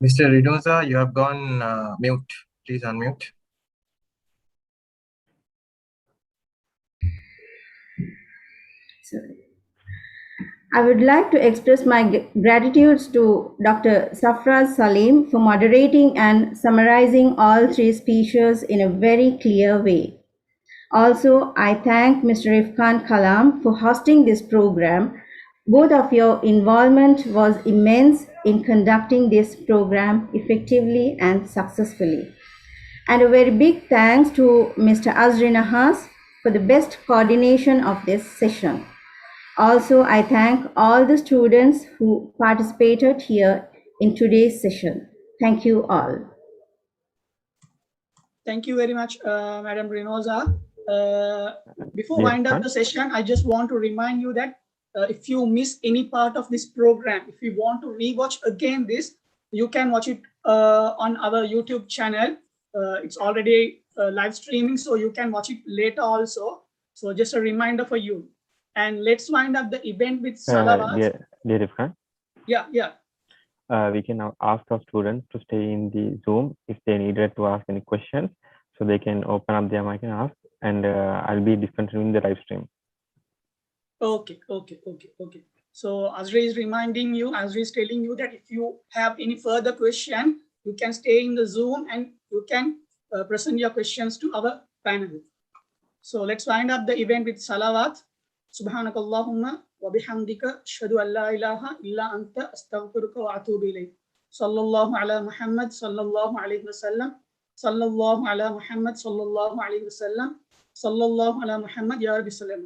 Mr. Rinoza, you have gone mute. Please unmute. Sorry. I would like to express my gratitude to Dr. Safraz Salim for moderating and summarizing all three speeches in a very clear way. Also, I thank Mr. Rifkan Khalam for hosting this program. Both of your involvement was immense in conducting this program effectively and successfully. And a very big thanks to Mr. Azri Nahas for the best coordination of this session. Also, I thank all the students who participated here in today's session. Thank you all. Thank you very much, Madam Rinoza. Before wind up the session, I just want to remind you that if you miss any part of this program, if you want to rewatch again this, you can watch it on our YouTube channel. It's already live streaming, so you can watch it later also. So just a reminder for you. And let's wind up the event with salawat. Dear Rifkan, we can now ask our students to stay in the Zoom if they needed to ask any questions, so they can open up their mic and ask, and I'll be discontinuing the live stream. Okay. So Azri is reminding you, Azri is telling you that if you have any further question, you can stay in the Zoom and you can present your questions to our panel. So let's wind up the event with salawat. Subhanakallahumma wa bihamdika ashhadu an la ilaha illa anta astaghfiruka wa atubu ilayk. Sallallahu ala Muhammad sallallahu alayhi wa sallam. Sallallahu ala Muhammad sallallahu alayhi wa sallam. Sallallahu ala Muhammad ya Rabbi sallam.